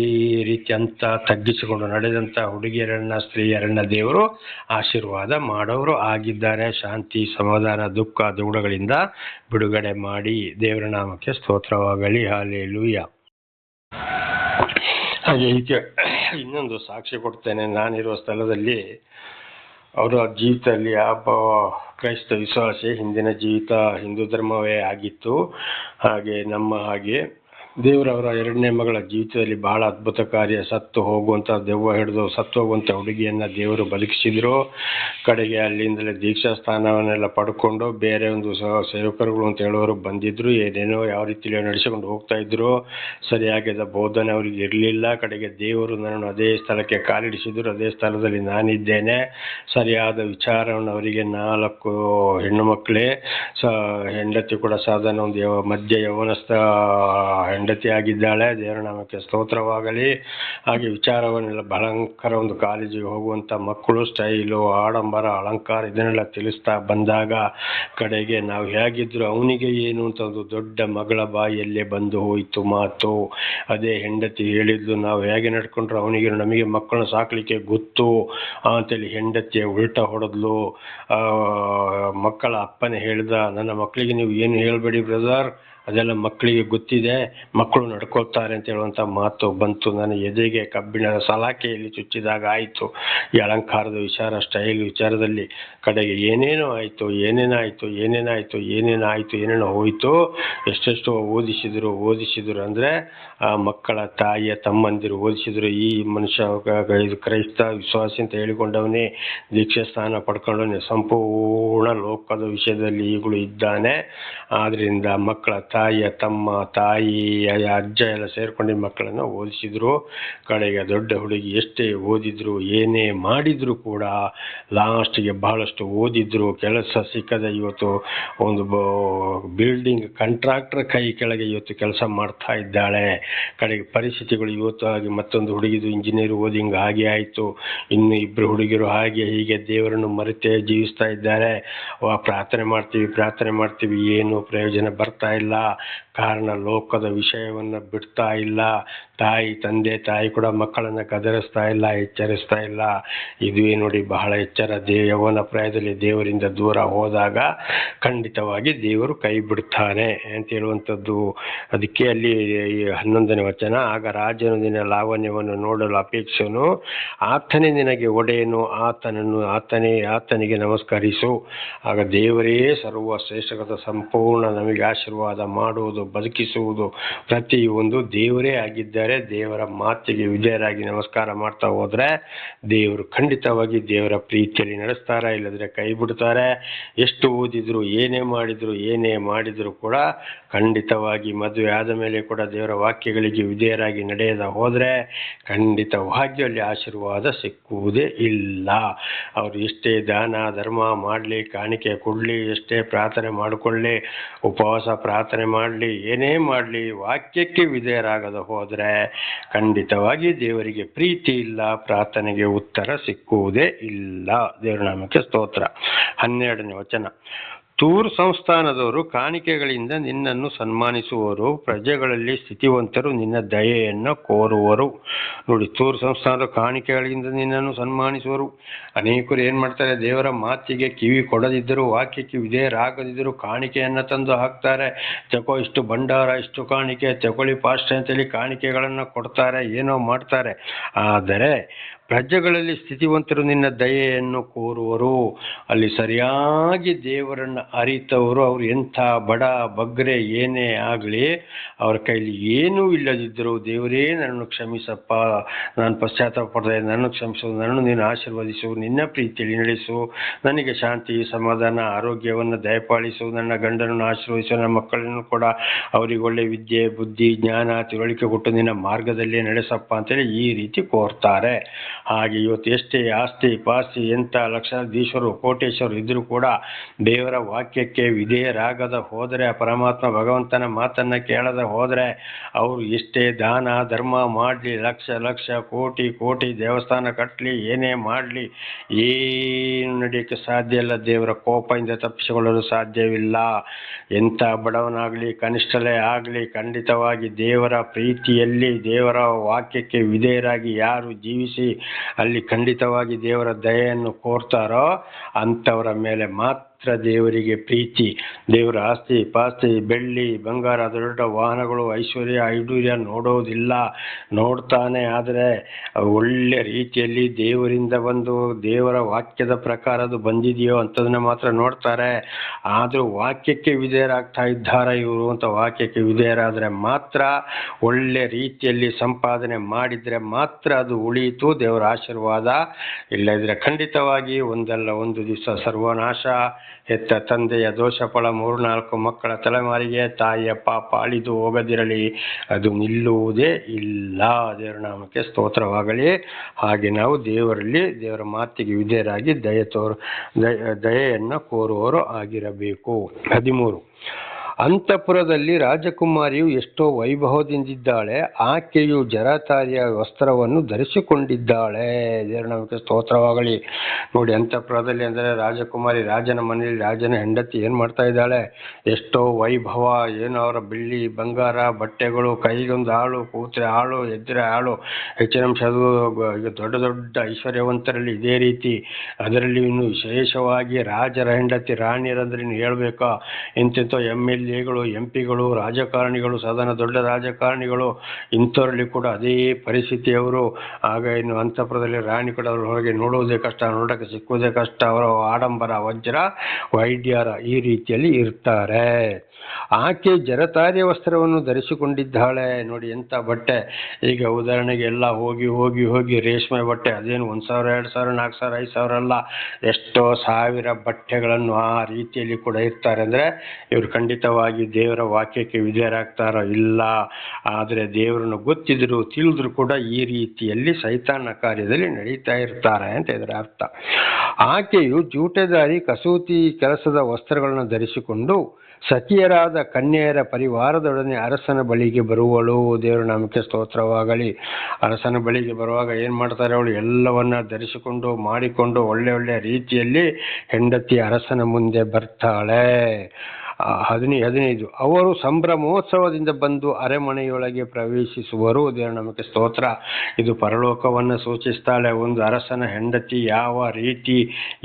ರೀತಿ ಅಂತ ತಗ್ಗಿಸಿಕೊಂಡು ನಡೆದಂಥ ಹುಡುಗಿಯರನ್ನ, ಸ್ತ್ರೀಯರನ್ನ ದೇವರು ಆಶೀರ್ವಾದ ಮಾಡೋರು ಆಗಿದ್ದಾರೆ. ಶಾಂತಿ, ಸಮಾಧಾನ, ದುಃಖ ದುಗುಡಗಳಿಂದ ಬಿಡುಗಡೆ ಮಾಡಿ. ದೇವರ ನಾಮಕ್ಕೆ ಸ್ತೋತ್ರವಾಗಲಿ. ಹಲ್ಲೆಲೂಯಾ. ಹಾಗೆ ಹೀಗೆ ಇನ್ನೊಂದು ಸಾಕ್ಷಿ ಕೊಡ್ತೇನೆ. ನಾನಿರುವ ಸ್ಥಳದಲ್ಲಿ ಅವರ ಜೀವಿತದಲ್ಲಿ ಒಬ್ಬ ಕ್ರೈಸ್ತ ವಿಶ್ವಾಸಿ, ಹಿಂದಿನ ಜೀವಿತ ಹಿಂದೂ ಧರ್ಮವೇ ಆಗಿತ್ತು. ಹಾಗೆ ನಮ್ಮ ಹಾಗೆ ದೇವರವರ 2ನೇ ಮಗಳ ಜೀವಿತದಲ್ಲಿ ಬಹಳ ಅದ್ಭುತ ಕಾರ್ಯ. ಸತ್ತು ಹೋಗುವಂಥ, ದೆವ್ವ ಹಿಡಿದು ಸತ್ತು ಹೋಗುವಂಥ ಹುಡುಗಿಯನ್ನು ದೇವರು ಬದುಕಿಸಿದ್ರು. ಕಡೆಗೆ ಅಲ್ಲಿಂದಲೇ ದೀಕ್ಷಾ ಸ್ಥಾನವನ್ನೆಲ್ಲ ಪಡ್ಕೊಂಡು ಬೇರೆ ಒಂದು ಸೇವಕರುಗಳು ಅಂತ ಹೇಳೋರು ಬಂದಿದ್ರು. ಏನೇನೋ ಯಾವ ರೀತಿಯಲ್ಲಿ ನಡೆಸಿಕೊಂಡು ಹೋಗ್ತಾ ಇದ್ರು. ಸರಿಯಾಗಿದ್ದ ಬೋಧನೆ ಅವರಿಗೆ ಇರಲಿಲ್ಲ. ಕಡೆಗೆ ದೇವರು ನನ್ನನ್ನು ಅದೇ ಸ್ಥಳಕ್ಕೆ ಕಾಲಿಡಿಸಿದ್ರು. ಅದೇ ಸ್ಥಳದಲ್ಲಿ ನಾನಿದ್ದೇನೆ. ಸರಿಯಾದ ವಿಚಾರವನ್ನು ಅವರಿಗೆ 4 ಹೆಣ್ಣು ಮಕ್ಕಳೇ, ಹೆಂಡತಿ ಕೂಡ ಸಾಧಾರಣ ಒಂದು ಮಧ್ಯ ಯೌವನಸ್ಥ ಹೆಂಡತಿ ಆಗಿದ್ದಾಳೆ. ದೇವರ ನಾಮಕ್ಕೆ ಸ್ತೋತ್ರವಾಗಲಿ. ಹಾಗೆ ವಿಚಾರವನ್ನೆಲ್ಲ ಭಯಂಕರ ಒಂದು ಕಾಲೇಜಿಗೆ ಹೋಗುವಂಥ ಮಕ್ಕಳು, ಸ್ಟೈಲು, ಆಡಂಬರ, ಅಲಂಕಾರ ಇದನ್ನೆಲ್ಲ ತಿಳಿಸ್ತಾ ಬಂದಾಗ ಕಡೆಗೆ ನಾವು ಹೇಗಿದ್ರು ಅವನಿಗೆ ಏನು ಅಂತ ಒಂದು ದೊಡ್ಡ ಮಗಳ ಬಾಯಿಯಲ್ಲೇ ಬಂದು ಹೋಯಿತು ಮಾತು. ಅದೇ ಹೆಂಡತಿ ಹೇಳಿದ್ಲು, ನಾವು ಹೇಗೆ ನಡ್ಕೊಂಡ್ರು ಅವನಿಗೆ ನಮಗೆ ಮಕ್ಕಳನ್ನ ಸಾಕಲಿಕ್ಕೆ ಗೊತ್ತು ಅಂತೇಳಿ ಹೆಂಡತಿಯ ಉಲ್ಟಾ ಹೊಡೆದ್ಲು. ಮಕ್ಕಳ ಅಪ್ಪನೇ ಹೇಳ್ದ, ನನ್ನ ಮಕ್ಕಳಿಗೆ ನೀವು ಏನು ಹೇಳಬೇಡಿ ಬ್ರದರ್, ಅದೆಲ್ಲ ಮಕ್ಕಳಿಗೆ ಗೊತ್ತಿದೆ, ಮಕ್ಕಳು ನಡ್ಕೊಳ್ತಾರೆ ಅಂತ ಹೇಳುವಂಥ ಮಾತು ಬಂತು. ನನ್ನ ಎದೆಗೆ ಕಬ್ಬಿಣದ ಸಲಾಕೆಯಲ್ಲಿ ಚುಚ್ಚಿದಾಗ ಆಯಿತು. ಈ ಅಲಂಕಾರದ ವಿಚಾರ, ಸ್ಟೈಲ್ ವಿಚಾರದಲ್ಲಿ ಕಡೆಗೆ ಏನೇನೋ ಆಯಿತು, ಏನೇನೋ ಹೋಯಿತು. ಎಷ್ಟೆಷ್ಟೋ ಓದಿಸಿದ್ರು ಅಂದರೆ ಆ ಮಕ್ಕಳ ತಾಯಿಯ ತಮ್ಮಂದಿರು ಓದಿಸಿದ್ರು. ಈ ಮನುಷ್ಯ ಇದು ಕ್ರೈಸ್ತ ವಿಶ್ವಾಸಿ ಅಂತ ಹೇಳಿಕೊಂಡವನೇ, ದೀಕ್ಷಾ ಸ್ಥಾನ ಪಡ್ಕೊಂಡವನೇ, ಸಂಪೂರ್ಣ ಲೋಕದ ವಿಷಯದಲ್ಲಿ ಈಗಲೂ ಇದ್ದಾನೆ. ಆದ್ದರಿಂದ ಮಕ್ಕಳ ತಾಯಿಯ ತಮ್ಮ, ತಾಯಿ, ಅಜ್ಜ ಎಲ್ಲ ಸೇರ್ಕೊಂಡು ಮಕ್ಕಳನ್ನು ಓದಿಸಿದ್ರು. ಕಡೆಗೆ ದೊಡ್ಡ ಹುಡುಗಿ ಎಷ್ಟೇ ಓದಿದ್ರು, ಏನೇ ಮಾಡಿದ್ರು ಕೂಡ ಲಾಸ್ಟಿಗೆ ಬಹಳಷ್ಟು ಓದಿದ್ರು, ಕೆಲಸ ಸಿಕ್ಕದೆ ಇವತ್ತು ಒಂದು ಬಿಲ್ಡಿಂಗ್ ಕಾಂಟ್ರಾಕ್ಟರ್ ಕೈ ಕೆಳಗೆ ಇವತ್ತು ಕೆಲಸ ಮಾಡ್ತಾ ಇದ್ದಾಳೆ. ಕಡೆಗೆ ಪರಿಸ್ಥಿತಿಗಳು ಇವತ್ತು ಆಗಿ ಮತ್ತೊಂದು ಹುಡುಗಿದು ಇಂಜಿನಿಯರ್ ಓದಿಂಗ್ ಹಾಗೆ ಆಯಿತು. ಇನ್ನು 2 ಹುಡುಗಿರು ಹಾಗೆ ಹೀಗೆ ದೇವರನ್ನು ಮರೆತೇ ಜೀವಿಸ್ತಾ ಇದ್ದಾರೆ. ಪ್ರಾರ್ಥನೆ ಮಾಡ್ತೀವಿ, ಏನು ಪ್ರಯೋಜನ ಬರ್ತಾ ಇಲ್ಲ. ಕಾರಣ ಲೋಕದ ವಿಷಯವನ್ನು ಬಿಡ್ತಾ ಇಲ್ಲ. ತಂದೆ ತಾಯಿ ಕೂಡ ಮಕ್ಕಳನ್ನು ಗದರಿಸ್ತಾ ಇಲ್ಲ, ಎಚ್ಚರಿಸ್ತಾ ಇಲ್ಲ. ಇದುವೇ ನೋಡಿ ಬಹಳ ಎಚ್ಚರ. ಯೌವನ ಪ್ರಾಯದಲ್ಲಿ ದೇವರಿಂದ ದೂರ ಹೋದಾಗ ಖಂಡಿತವಾಗಿ ದೇವರು ಕೈ ಬಿಡ್ತಾನೆ ಅಂತ ಹೇಳುವಂಥದ್ದು. ಅದಕ್ಕೆ ಅಲ್ಲಿ 11ನೇ ವಚನ, ಆಗ ರಾಜನು ನಿನ್ನ ಲಾವಣ್ಯವನ್ನು ನೋಡಲು ಅಪೇಕ್ಷನು, ಆತನೇ ನಿನಗೆ ಒಡೆಯನು, ಆತನಿಗೆ ನಮಸ್ಕರಿಸು. ಆಗ ದೇವರೇ ಸರ್ವ ಶ್ರೇಷ್ಠದ ಸಂಪೂರ್ಣ ನಮಗೆ ಆಶೀರ್ವಾದ ಮಾಡುವುದು, ಬದುಕಿಸುವುದು ಪ್ರತಿಯೊಂದು ದೇವರೇ ಆಗಿದ್ದಾರೆ. ದೇವರ ಮಾತಿಗೆ ವಿಧೇಯರಾಗಿ ನಮಸ್ಕಾರ ಮಾಡ್ತಾ ಹೋದರೆ ದೇವರು ಖಂಡಿತವಾಗಿ ದೇವರ ಪ್ರೀತಿಯಲ್ಲಿ ನಡೆಸ್ತಾರೆ, ಇಲ್ಲದ್ರೆ ಕೈ ಬಿಡ್ತಾರೆ. ಎಷ್ಟು ಓದಿದ್ರು, ಏನೇ ಮಾಡಿದ್ರು ಕೂಡ ಖಂಡಿತವಾಗಿ ಮದುವೆ ಆದ ಮೇಲೆ ಕೂಡ ದೇವರ ವಾಕ್ಯಗಳಿಗೆ ವಿಧೇಯರಾಗಿ ನಡೆಯದ ಹೋದರೆ ಖಂಡಿತವಾಗಿ ಅಲ್ಲಿ ಆಶೀರ್ವಾದ ಸಿಕ್ಕುವುದೇ ಇಲ್ಲ. ಅವರು ಎಷ್ಟೇ ದಾನ ಧರ್ಮ ಮಾಡಲಿ, ಕಾಣಿಕೆ ಕೊಡಲಿ, ಎಷ್ಟೇ ಪ್ರಾರ್ಥನೆ ಮಾಡಿಕೊಳ್ಳಿ, ಉಪವಾಸ ಪ್ರಾರ್ಥನೆ ಮಾಡಲಿ, ಏನೇ ಮಾಡಲಿ, ವಾಕ್ಯಕ್ಕೆ ವಿಧೇಯರಾಗದ ಹೋದರೆ ಖಂಡಿತವಾಗಿ ದೇವರಿಗೆ ಪ್ರೀತಿ ಇಲ್ಲ, ಪ್ರಾರ್ಥನೆಗೆ ಉತ್ತರ ಸಿಕ್ಕುವುದೇ ಇಲ್ಲ. ದೇವರ ನಾಮಕ್ಕೆ ಸ್ತೋತ್ರ. 12ನೇ ವಚನ. ತೂರ್ ಸಂಸ್ಥಾನದವರು ಕಾಣಿಕೆಗಳಿಂದ ನಿನ್ನನ್ನು ಸನ್ಮಾನಿಸುವರು, ಪ್ರಜೆಗಳಲ್ಲಿ ಸ್ಥಿತಿವಂತರು ನಿನ್ನ ದಯೆಯನ್ನು ಕೋರುವರು. ನೋಡಿ, ತೂರ್ ಸಂಸ್ಥಾನದ ಕಾಣಿಕೆಗಳಿಂದ ನಿನ್ನನ್ನು ಸನ್ಮಾನಿಸುವರು. ಅನೇಕರು ಏನು ಮಾಡ್ತಾರೆ, ದೇವರ ಮಾತಿಗೆ ಕಿವಿ ಕೊಡದಿದ್ದರು, ವಾಕ್ಯಕ್ಕೆ ವಿಧೇಯರಾಗದಿದ್ದರು ಕಾಣಿಕೆಯನ್ನು ತಂದು ಹಾಕ್ತಾರೆ. ತಗೋ ಇಷ್ಟು ಭಂಡಾರ, ಇಷ್ಟು ಕಾಣಿಕೆ ತಗೊಳ್ಳಿ ಪಾಸ್ಟ್ ಅಂತೇಳಿ ಕಾಣಿಕೆಗಳನ್ನು ಕೊಡ್ತಾರೆ, ಏನೋ ಮಾಡ್ತಾರೆ. ಆದರೆ ಪ್ರಜೆಗಳಲ್ಲಿ ಸ್ಥಿತಿವಂತರು ನಿನ್ನ ದಯೆಯನ್ನು ಕೋರುವರು. ಅಲ್ಲಿ ಸರಿಯಾಗಿ ದೇವರನ್ನು ಅರಿತವರು, ಅವರು ಎಂಥ ಬಡ ಬಗ್ರೆ ಏನೇ ಆಗಲಿ, ಅವರ ಕೈಲಿ ಏನೂ ಇಲ್ಲದಿದ್ದರು ದೇವರೇ ನನ್ನನ್ನು ಕ್ಷಮಿಸಪ್ಪ, ನಾನು ಪಶ್ಚಾತ್ತಾಪ ಪಡ್ದೆ, ನನ್ನನ್ನು ಕ್ಷಮಿಸು, ನನ್ನನ್ನು ನೀನು ಆಶೀರ್ವದಿಸು, ನಿನ್ನ ಪ್ರೀತಿಯಲ್ಲಿ ನಡೆಸು, ನನಗೆ ಶಾಂತಿ ಸಮಾಧಾನ ಆರೋಗ್ಯವನ್ನು ದಯಪಾಲಿಸು, ನನ್ನ ಗಂಡನನ್ನು ಆಶೀರ್ವದಿಸು, ನನ್ನ ಮಕ್ಕಳನ್ನು ಕೂಡ ಅವರಿಗೆ ಒಳ್ಳೆ ವಿದ್ಯೆ ಬುದ್ಧಿ ಜ್ಞಾನ ತಿಳುವಳಿಕೆ ಕೊಟ್ಟು ನಿನ್ನ ಮಾರ್ಗದಲ್ಲೇ ನಡೆಸಪ್ಪ ಅಂತೇಳಿ ಈ ರೀತಿ ಕೋರ್ತಾರೆ. ಹಾಗೆ ಇವತ್ತು ಎಷ್ಟೇ ಆಸ್ತಿ ಪಾಸ್ತಿ ಎಂಥ ಲಕ್ಷಾಧೀಶರು ಕೋಟೇಶ್ವರು ಇದ್ರೂ ಕೂಡ ದೇವರ ವಾಕ್ಯಕ್ಕೆ ವಿಧೇಯರಾಗದ ಹೋದರೆ, ಪರಮಾತ್ಮ ಭಗವಂತನ ಮಾತನ್ನು ಕೇಳದ ಹೋದರೆ, ಅವರು ಎಷ್ಟೇ ದಾನ ಧರ್ಮ ಮಾಡಲಿ, ಲಕ್ಷ ಲಕ್ಷ ಕೋಟಿ ಕೋಟಿ ದೇವಸ್ಥಾನ ಕಟ್ಟಲಿ, ಏನೇ ಮಾಡಲಿ, ಏನು ನಡೆಯೋಕ್ಕೆ ಸಾಧ್ಯ ಇಲ್ಲ. ದೇವರ ಕೋಪದಿಂದ ತಪ್ಪಿಸಿಕೊಳ್ಳಲು ಸಾಧ್ಯವಿಲ್ಲ. ಎಂಥ ಬಡವನಾಗಲಿ ಕನಿಷ್ಠಲೇ ಆಗಲಿ ಖಂಡಿತವಾಗಿ ದೇವರ ಪ್ರೀತಿಯಲ್ಲಿ ದೇವರ ವಾಕ್ಯಕ್ಕೆ ವಿಧೇಯರಾಗಿ ಯಾರು ಜೀವಿಸಿ ಅಲ್ಲಿ ಖಂಡಿತವಾಗಿ ದೇವರ ದಯೆಯನ್ನು ಕೋರ್ತಾರೋ ಅಂಥವರ ಮೇಲೆ ಮಾತ್ರ ದೇವರಿಗೆ ಪ್ರೀತಿ. ದೇವರ ಆಸ್ತಿ ಪಾಸ್ತಿ ಬೆಳ್ಳಿ ಬಂಗಾರ ದೊಡ್ಡ ವಾಹನಗಳು ಐಶ್ವರ್ಯ ನೋಡೋದಿಲ್ಲ, ನೋಡ್ತಾನೆ. ಆದರೆ ಒಳ್ಳೆ ರೀತಿಯಲ್ಲಿ ದೇವರಿಂದ ಬಂದು ದೇವರ ವಾಕ್ಯದ ಪ್ರಕಾರ ಅದು ಬಂದಿದೆಯೋ ಅಂಥದನ್ನ ಮಾತ್ರ ನೋಡ್ತಾರೆ. ಆದರೂ ವಾಕ್ಯಕ್ಕೆ ವಿಧೇಯರಾಗ್ತಾ ಇದ್ದಾರೆ ಇವರು ಅಂತ ವಾಕ್ಯಕ್ಕೆ ವಿಧೇಯರಾದರೆ ಮಾತ್ರ, ಒಳ್ಳೆ ರೀತಿಯಲ್ಲಿ ಸಂಪಾದನೆ ಮಾಡಿದರೆ ಮಾತ್ರ ಅದು ಉಳಿಯಿತು ದೇವರ ಆಶೀರ್ವಾದ. ಇಲ್ಲದಿದ್ದರೆ ಖಂಡಿತವಾಗಿ ಒಂದಲ್ಲ ಒಂದು ದಿವಸ ಸರ್ವನಾಶ. ಹೆತ್ತ ತಂದೆಯ ದೋಷ ಫಲ 3-4 ಮಕ್ಕಳ ತಲೆಮಾರಿಗೆ ತಾಯಿಯ ಪಾಪ ಅಳಿದು ಹೋಗದಿರಲಿ, ಅದು ನಿಲ್ಲುವುದೇ ಇಲ್ಲ. ದೇವರ ನಾಮಕ್ಕೆ ಸ್ತೋತ್ರವಾಗಲಿ. ಹಾಗೆ ನಾವು ದೇವರ ಮಾತಿಗೆ ವಿಧೇಯರಾಗಿ ದಯೆಯನ್ನು ಕೋರುವವರು ಆಗಿರಬೇಕು. 13. ಅಂತಃಪುರದಲ್ಲಿ ರಾಜಕುಮಾರಿಯು ಎಷ್ಟೋ ವೈಭವದಿಂದಿದ್ದಾಳೆ, ಆಕೆಯು ಜರತಾರಿಯ ವಸ್ತ್ರವನ್ನು ಧರಿಸಿಕೊಂಡಿದ್ದಾಳೆ. ದೇವರ ನಾಮಕ್ಕೆ ಸ್ತೋತ್ರವಾಗಲಿ. ನೋಡಿ, ಅಂತಃಪುರದಲ್ಲಿ ಅಂದರೆ ರಾಜಕುಮಾರಿ, ರಾಜನ ಮನೆಯಲ್ಲಿ ರಾಜನ ಹೆಂಡತಿ ಏನು ಮಾಡ್ತಾ ಇದ್ದಾಳೆ, ಎಷ್ಟೋ ವೈಭವ, ಏನು ಅವರ ಬೆಳ್ಳಿ ಬಂಗಾರ ಬಟ್ಟೆಗಳು, ಕೈಗೊಂದು ಆಳು, ಕೂತ್ರೆ ಆಳು, ಎದ್ದರೆ ಆಳು, ಹೆಚ್ಚಿನಂಶದು ದೊಡ್ಡ ದೊಡ್ಡ ಐಶ್ವರ್ಯವಂತರಲ್ಲಿ ಇದೇ ರೀತಿ. ಅದರಲ್ಲಿ ಇನ್ನು ವಿಶೇಷವಾಗಿ ರಾಜರ ಹೆಂಡತಿ, ರಾಣಿಯರಂದ್ರೆ ಇನ್ನು ಹೇಳ್ಬೇಕಾ, ಇಂತಿಂಥ MLAಗಳು MP ಗಳು ರಾಜಕಾರಣಿಗಳು, ಸಾಧಾರಣ ದೊಡ್ಡ ರಾಜಕಾರಣಿಗಳು, ಇಂಥವರಲ್ಲಿ ಕೂಡ ಅದೇ ಪರಿಸ್ಥಿತಿಯವರು. ಆಗ ಇನ್ನು ಅಂತಃಪುರದಲ್ಲಿ ರಾಣಿ ಕೂಡ ಅವ್ರ ಹೊರಗೆ ನೋಡುವುದೇ ಕಷ್ಟ, ನೋಡೋಕ್ಕೆ ಸಿಕ್ಕುವುದೇ ಕಷ್ಟ. ಅವರ ಆಡಂಬರ ವಜ್ರ ವೈಡ್ಯರ ಈ ರೀತಿಯಲ್ಲಿ ಇರ್ತಾರೆ. ಆಕೆ ಜರತಾರಿಯ ವಸ್ತ್ರವನ್ನು ಧರಿಸಿಕೊಂಡಿದ್ದಾಳೆ. ನೋಡಿ ಎಂಥ ಬಟ್ಟೆ. ಈಗ ಉದಾಹರಣೆಗೆ ಎಲ್ಲ ಹೋಗಿ ರೇಷ್ಮೆ ಬಟ್ಟೆ, ಅದೇನು 1,000 2,000 4,000 5,000 ಅಲ್ಲ, ಎಷ್ಟೋ ಸಾವಿರ ಬಟ್ಟೆಗಳನ್ನು ಆ ರೀತಿಯಲ್ಲಿ ಕೂಡ ಇರ್ತಾರೆ. ಅಂದರೆ ಇವರು ಖಂಡಿತವಾಗಿ ದೇವರ ವಾಕ್ಯಕ್ಕೆ ವಿಧೇಯರಾಗ್ತಾರೋ ಇಲ್ಲ. ಆದರೆ ದೇವರನ್ನು ಗೊತ್ತಿದ್ರು ತಿಳಿದ್ರು ಕೂಡ ಈ ರೀತಿಯಲ್ಲಿ ಸೈತಾನ ಕಾರ್ಯದಲ್ಲಿ ನಡೀತಾ ಇರ್ತಾರೆ ಅಂತ ಇದರ ಅರ್ಥ. ಆಕೆಯು ಜೂಟೆದಾರಿ ಕಸೂತಿ ಕೆಲಸದ ವಸ್ತ್ರಗಳನ್ನು ಧರಿಸಿಕೊಂಡು ಸತಿಯರಾದ ಕನ್ಯೆಯರ ಪರಿವಾರದೊಡನೆ ಅರಸನ ಬಳಿಗೆ ಬರುವಳು. ದೇವರ ನಾಮಕ್ಕೆ ಸ್ತೋತ್ರವಾಗಲಿ. ಅರಸನ ಬಳಿಗೆ ಬರುವಾಗ ಏನು ಮಾಡ್ತಾರೆ, ಅವಳು ಎಲ್ಲವನ್ನ ಧರಿಸಿಕೊಂಡು ಮಾಡಿಕೊಂಡು ಒಳ್ಳೆ ರೀತಿಯಲ್ಲಿ ಹೆಂಡತಿ ಅರಸನ ಮುಂದೆ ಬರ್ತಾಳೆ. 15 ಅವರು ಸಂಭ್ರಮೋತ್ಸವದಿಂದ ಬಂದು ಅರಮನೆಯೊಳಗೆ ಪ್ರವೇಶಿಸುವರು. ದೇವರ ನಮಗೆ ಸ್ತೋತ್ರ. ಇದು ಪರಲೋಕವನ್ನು ಸೂಚಿಸ್ತಾಳೆ. ಒಂದು ಅರಸನ ಹೆಂಡತಿ ಯಾವ ರೀತಿ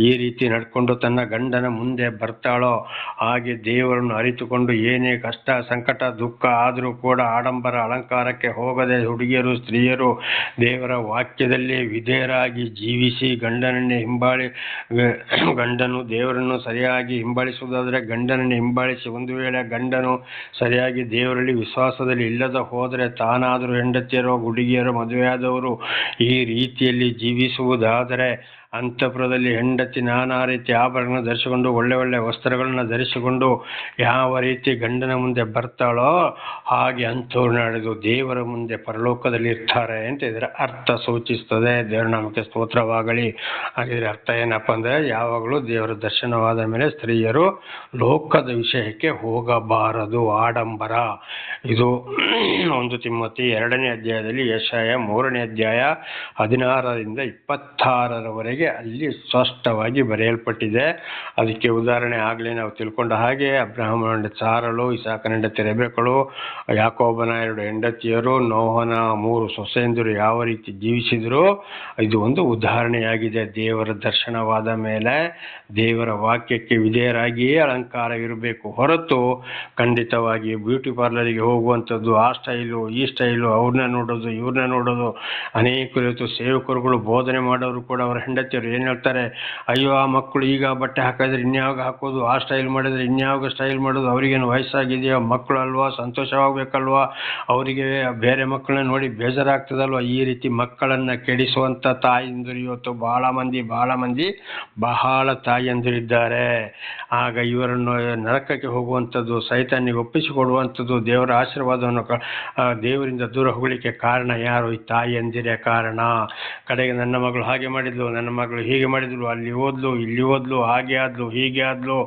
ಈ ರೀತಿ ನಡ್ಕೊಂಡು ತನ್ನ ಗಂಡನ ಮುಂದೆ ಬರ್ತಾಳೋ ಹಾಗೆ ದೇವರನ್ನು ಅರಿತುಕೊಂಡು ಏನೇ ಕಷ್ಟ ಸಂಕಟ ದುಃಖ ಆದರೂ ಕೂಡ ಆಡಂಬರ ಅಲಂಕಾರಕ್ಕೆ ಹೋಗದೆ ಹುಡುಗಿಯರು ಸ್ತ್ರೀಯರು ದೇವರ ವಾಕ್ಯದಲ್ಲಿ ವಿಧೇಯರಾಗಿ ಜೀವಿಸಿ ಗಂಡನು ದೇವರನ್ನು ಸರಿಯಾಗಿ ಹಿಂಬಾಲಿಸುವುದಾದರೆ ಗಂಡನನ್ನೇ ಹಿಂಬಾಲಿಸಿ. ಒಂದು ವೇಳೆ ಗಂಡನು ಸರಿಯಾಗಿ ದೇವರಲ್ಲಿ ವಿಶ್ವಾಸದಲ್ಲಿ ಇಲ್ಲದ ಹೋದರೆ ತಾನಾದರೂ ಹೆಂಡತಿಯರೋ ಹುಡುಗಿಯರೋ ಮದುವೆಯಾದವರು ಈ ರೀತಿಯಲ್ಲಿ ಜೀವಿಸುವುದಾದರೆ ಅಂತಃಪುರದಲ್ಲಿ ಹೆಂಡತಿ ನಾನಾ ರೀತಿ ಆಭರಣ ಧರಿಸಿಕೊಂಡು ಒಳ್ಳೆ ಒಳ್ಳೆ ವಸ್ತ್ರಗಳನ್ನು ಧರಿಸಿಕೊಂಡು ಯಾವ ರೀತಿ ಗಂಡನ ಮುಂದೆ ಬರ್ತಾಳೋ ಹಾಗೆ ಅಂಥವ್ರು ನಡೆದು ದೇವರ ಮುಂದೆ ಪರಲೋಕದಲ್ಲಿ ಇರ್ತಾರೆ ಅಂತ ಇದರ ಅರ್ಥ ಸೂಚಿಸ್ತದೆ. ದೇವರ ನಾಮಕ್ಕೆ ಸ್ತೋತ್ರವಾಗಲಿ. ಹಾಗಿದ್ರೆ ಅರ್ಥ ಏನಪ್ಪ ಅಂದರೆ, ಯಾವಾಗಲೂ ದೇವರ ದರ್ಶನವಾದ ಮೇಲೆ ಸ್ತ್ರೀಯರು ಲೋಕದ ವಿಷಯಕ್ಕೆ ಹೋಗಬಾರದು, ಆಡಂಬರ. ಇದು 1 ತಿಮೋಥಿ 2ನೇ ಅಧ್ಯಾಯದಲ್ಲಿ, ಯೆಶಾಯ 3ನೇ ಅಧ್ಯಾಯ 16ರಿಂದ 26ರವರೆಗೆ ಅಲ್ಲಿ ಸ್ಪಷ್ಟವಾಗಿ ಬರೆಯಲ್ಪಟ್ಟಿದೆ. ಅದಕ್ಕೆ ಉದಾಹರಣೆ ಆಗಲೇ ನಾವು ತಿಳ್ಕೊಂಡ ಹಾಗೆ ಅಬ್ರಹಾಮನ ಹೆಂಡತಿ ಸಾರಳು, ಇಸಾಕನ ಹೆಂಡತಿ ರೆಬೆಕ್ಕಳು, ಯಾಕೋಬನ 2 ಹೆಂಡತಿಯರು, ನೋಹನ 3 ಸೊಸೆಯಂದಿರು ಯಾವ ರೀತಿ ಜೀವಿಸಿದ್ರು, ಇದು ಒಂದು ಉದಾಹರಣೆಯಾಗಿದೆ. ದೇವರ ದರ್ಶನವಾದ ಮೇಲೆ ದೇವರ ವಾಕ್ಯಕ್ಕೆ ವಿಧೇಯರಾಗಿಯೇ ಅಲಂಕಾರವಿರಬೇಕು ಹೊರತು ಖಂಡಿತವಾಗಿ ಬ್ಯೂಟಿ ಪಾರ್ಲರಿಗೆ ಹೋಗುವಂಥದ್ದು, ಆ ಸ್ಟೈಲು ಈ ಸ್ಟೈಲು, ಅವ್ರನ್ನ ನೋಡೋದು ಇವ್ರನ್ನ ನೋಡೋದು. ಅನೇಕ ರೀತಿ ಸೇವಕರುಗಳು ಬೋಧನೆ ಮಾಡೋರು ಕೂಡ ಅವರ ಹೆಂಡತಿಯರು ಏನು ಹೇಳ್ತಾರೆ, ಅಯ್ಯೋ ಆ ಮಕ್ಕಳು ಈಗ ಬಟ್ಟೆ ಹಾಕಿದ್ರೆ ಇನ್ಯಾವಾಗ ಹಾಕೋದು, ಆ ಸ್ಟೈಲ್ ಮಾಡಿದ್ರೆ ಇನ್ಯಾವಾಗ ಸ್ಟೈಲ್ ಮಾಡೋದು, ಅವರಿಗೇನು ವಯಸ್ಸಾಗಿದೆಯೋ, ಮಕ್ಕಳು ಅಲ್ವಾ, ಸಂತೋಷವಾಗಬೇಕಲ್ವಾ, ಅವರಿಗೆ ಬೇರೆ ಮಕ್ಕಳನ್ನ ನೋಡಿ ಬೇಜಾರಾಗ್ತದಲ್ವ. ಈ ರೀತಿ ಮಕ್ಕಳನ್ನು ಕೆಡಿಸುವಂಥ ತಾಯಂದಿರು ಇವತ್ತು ಬಹಳ ತಾಯಂದಿರಿದ್ದಾರೆ. ಆಗ ಇವರನ್ನು ನರಕಕ್ಕೆ ಹೋಗುವಂಥದ್ದು, ಸೈತಾನಿಗೆ ಒಪ್ಪಿಸಿಕೊಡುವಂಥದ್ದು, ದೇವರ ಆಶೀರ್ವಾದವನ್ನು ದೇವರಿಂದ ದೂರ ಹೋಗಲಿಕ್ಕೆ ಕಾರಣ ಯಾರು? ಈ ತಾಯಂದಿರೇ ಕಾರಣ. ಕಡೆಗೆ ನನ್ನ ಮಗಳು ಹಾಗೆ ಮಾಡಿದ್ಲು, ನನ್ನ ಮಗಳು ಹೀಗೆ ಮಾಡಿದ್ಲು, ಅಲ್ಲಿ ಓದ್ಲು ಇಲ್ಲಿ ಓದ್ಲು, ಹಾಗೆ ಆದ್ಲು ಹೀಗೆ ಆದ್ಲು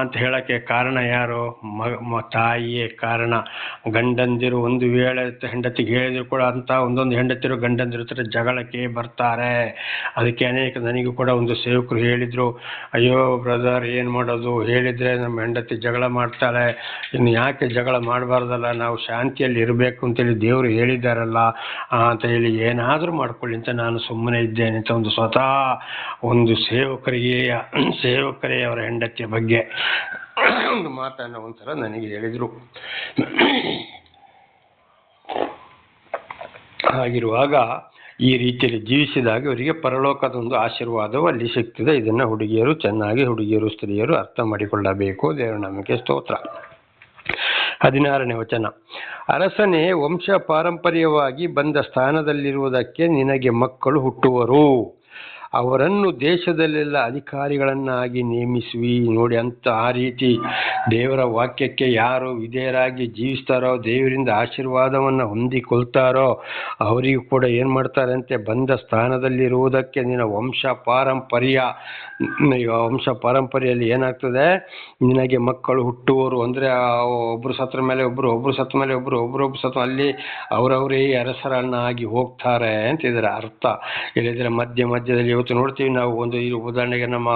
ಅಂತ ಹೇಳಕ್ಕೆ ಕಾರಣ ಯಾರು? ತಾಯಿಯೇ ಕಾರಣ. ಗಂಡಂದಿರು ಒಂದು ವೇಳೆ ಹೆಂಡತಿಗೆ ಹೇಳಿದ್ರು ಕೂಡ ಅಂತ ಒಂದೊಂದು ಹೆಂಡತಿರು ಗಂಡಂದಿರು ಜಗಳಕ್ಕೆ ಬರ್ತಾರೆ. ಅದಕ್ಕೆ ನನಗೂ ಕೂಡ ಒಂದು ಸೇವಕರು ಹೇಳಿದ್ರು, ಅಯ್ಯೋ ಬ್ರದರ್ ಏನು ಮಾಡೋದು, ಹೇಳಿದ್ರೆ ನಮ್ಮ ಹೆಂಡತಿ ಜಗಳ ಮಾಡ್ತಾಳೆ, ಇನ್ನು ಯಾಕೆ ಜಗಳ ಮಾಡಬಾರ್ದಲ್ಲ, ನಾವು ಶಾಂತಿಯಲ್ಲಿ ಇರಬೇಕು ಅಂತೇಳಿ ದೇವರು ಹೇಳಿದ್ದಾರಲ್ಲ ಅಂತ ಹೇಳಿ ಏನಾದರೂ ಮಾಡ್ಕೊಳ್ಳಿ ಅಂತ ನಾನು ಸುಮ್ಮನೆ ಇದ್ದೇನೆ ಅಂತ ಸ್ವತಃ ಒಂದು ಸೇವಕರೇ ಅವರ ಹೆಂಡತಿಯ ಬಗ್ಗೆ ಒಂದು ಮಾತನ್ನು ಒಂದ್ಸಲ ನನಗೆ ಹೇಳಿದರು. ಹಾಗಿರುವಾಗ ಈ ರೀತಿಯಲ್ಲಿ ಜೀವಿಸಿದಾಗ ಇವರಿಗೆ ಪರಲೋಕದ ಒಂದು ಆಶೀರ್ವಾದವು ಅಲ್ಲಿ ಸಿಗ್ತದೆ. ಇದನ್ನು ಹುಡುಗಿಯರು ಸ್ತ್ರೀಯರು ಅರ್ಥ ಮಾಡಿಕೊಳ್ಳಬೇಕು. ದೇವರ ನಾಮಕ್ಕೆ ಸ್ತೋತ್ರ. 16ನೇ ವಚನ, ಅರಸನೇ, ವಂಶ ಪಾರಂಪರ್ಯವಾಗಿ ಬಂದ ಸ್ಥಾನದಲ್ಲಿರುವುದಕ್ಕೆ ನಿನಗೆ ಮಕ್ಕಳು ಹುಟ್ಟುವರು, ಅವರನ್ನು ದೇಶದಲ್ಲೆಲ್ಲ ಅಧಿಕಾರಿಗಳನ್ನಾಗಿ ನೇಮಿಸುವಿ. ನೋಡಿ, ಆ ರೀತಿ ದೇವರ ವಾಕ್ಯಕ್ಕೆ ಯಾರು ವಿಧೇಯರಾಗಿ ಜೀವಿಸ್ತಾರೋ, ದೇವರಿಂದ ಆಶೀರ್ವಾದವನ್ನು ಹೊಂದಿಕೊಳ್ತಾರೋ ಅವರಿಗೂ ಕೂಡ ಏನು ಮಾಡ್ತಾರೆ ಅಂತೆ, ಬಂದ ಸ್ಥಾನದಲ್ಲಿರುವುದಕ್ಕೆ ನಿನ್ನ ವಂಶ ಪಾರಂಪರ್ಯಲ್ಲಿ ಏನಾಗ್ತದೆ, ನಿನಗೆ ಮಕ್ಕಳು ಹುಟ್ಟುವರು ಅಂದರೆ ಒಬ್ಬರು ಸತ್ರ ಮೇಲೆ ಒಬ್ಬರು ಸತ್ತ ಮೇಲೆ ಒಬ್ಬರು ಸತ್ತ ಅಲ್ಲಿ ಅವರವರೇ ಅರಸರನ್ನಾಗಿ ಹೋಗ್ತಾರೆ ಅಂತ ಇದರ ಅರ್ಥ. ಇಲ್ಲದಿದ್ರೆ ಮಧ್ಯದಲ್ಲಿ ಇವತ್ತು ನೋಡ್ತೀವಿ ನಾವು. ಒಂದು ಉದಾಹರಣೆಗೆ ನಮ್ಮ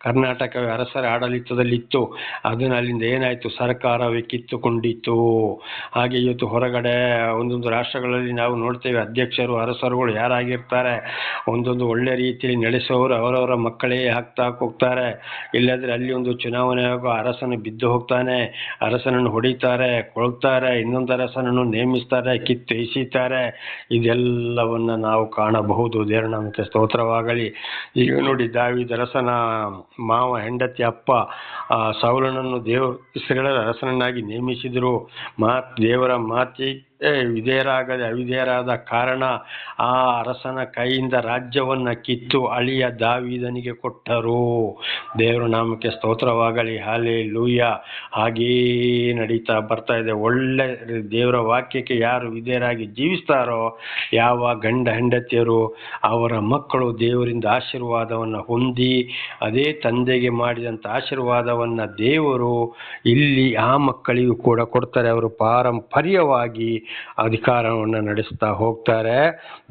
ಕರ್ನಾಟಕ ಅರಸರ ಆಡಳಿತದಲ್ಲಿತ್ತು, ಅದನ್ನು ಅಲ್ಲಿಂದ ಏನಾಯಿತು, ಸರ್ಕಾರವೇ ಕಿತ್ತುಕೊಂಡಿತ್ತು. ಹಾಗೆ ಇವತ್ತು ಹೊರಗಡೆ ಒಂದೊಂದು ರಾಷ್ಟ್ರಗಳಲ್ಲಿ ನಾವು ನೋಡ್ತೇವೆ, ಅಧ್ಯಕ್ಷರು ಅರಸರುಗಳು ಯಾರಾಗಿರ್ತಾರೆ, ಒಂದೊಂದು ಒಳ್ಳೆ ರೀತಿಯಲ್ಲಿ ನಡೆಸೋರು ಅವರವರ ಮಕ್ಕಳೇ ಆಗ್ತಾ ಹೋಗ್ತಾರೆ. ಇಲ್ಲದ್ರೆ ಅಲ್ಲಿ ಒಂದು ಚುನಾವಣೆ ಆಗೋ ಅರಸನು ಬಿದ್ದು ಹೋಗ್ತಾನೆ, ಅರಸನನ್ನು ಹೊಡಿತಾರೆ, ಕೊಳ್ತಾರೆ, ಇನ್ನೊಂದು ಅರಸನನ್ನು ನೇಮಿಸ್ತಾರೆ, ಕಿತ್ತು ಎಸೀತಾರೆ. ಇದೆಲ್ಲವನ್ನ ನಾವು ಕಾಣಬಹುದು. ದೇವರ ನಾಮಕ್ಕೆ ಸ್ತೋತ್ರವಾಗಲಿ. ಈಗ ನೋಡಿ, ದಾವೀದ ಅರಸನ ಮಾವ ಹೆಂಡತಿ ಅಪ್ಪ ಸೌಲನನ್ನು ಇಸ್ರಾಯೇಲರ ಅರಸನನ್ನಾಗಿ ನೇಮಿಸಿದರು. ದೇವರ ಮಾತಿಗೆ ಅವಿಧೇಯರಾದ ಕಾರಣ ಆ ಅರಸನ ಕೈಯಿಂದ ರಾಜ್ಯವನ್ನು ಕಿತ್ತು ಅಳಿಯ ದಾವೀದನಿಗೆ ಕೊಟ್ಟರು. ದೇವರ ನಾಮಕ್ಕೆ ಸ್ತೋತ್ರವಾಗಲಿ. ಹಲ್ಲೆಲೂಯಾ. ಹಾಗೇ ನಡೀತಾ ಬರ್ತಾ ಇದೆ. ಒಳ್ಳೆ ದೇವರ ವಾಕ್ಯಕ್ಕೆ ಯಾರು ವಿಧೇಯರಾಗಿ ಜೀವಿಸ್ತಾರೋ, ಯಾವ ಗಂಡ ಹೆಂಡತಿಯರು ಅವರ ಮಕ್ಕಳು ದೇವರಿಂದ ಆಶೀರ್ವಾದವನ್ನು ಹೊಂದಿ ಅದೇ ತಂದೆಗೆ ಮಾಡಿದಂಥ ಆಶೀರ್ವಾದವನ್ನು ದೇವರು ಇಲ್ಲಿ ಆ ಮಕ್ಕಳಿಗೂ ಕೂಡ ಕೊಡ್ತಾರೆ. ಅವರು ಪಾರಂಪರ್ಯವಾಗಿ ಅಧಿಕಾರವನ್ನು ನಡೆಸ್ತಾ ಹೋಗ್ತಾರೆ.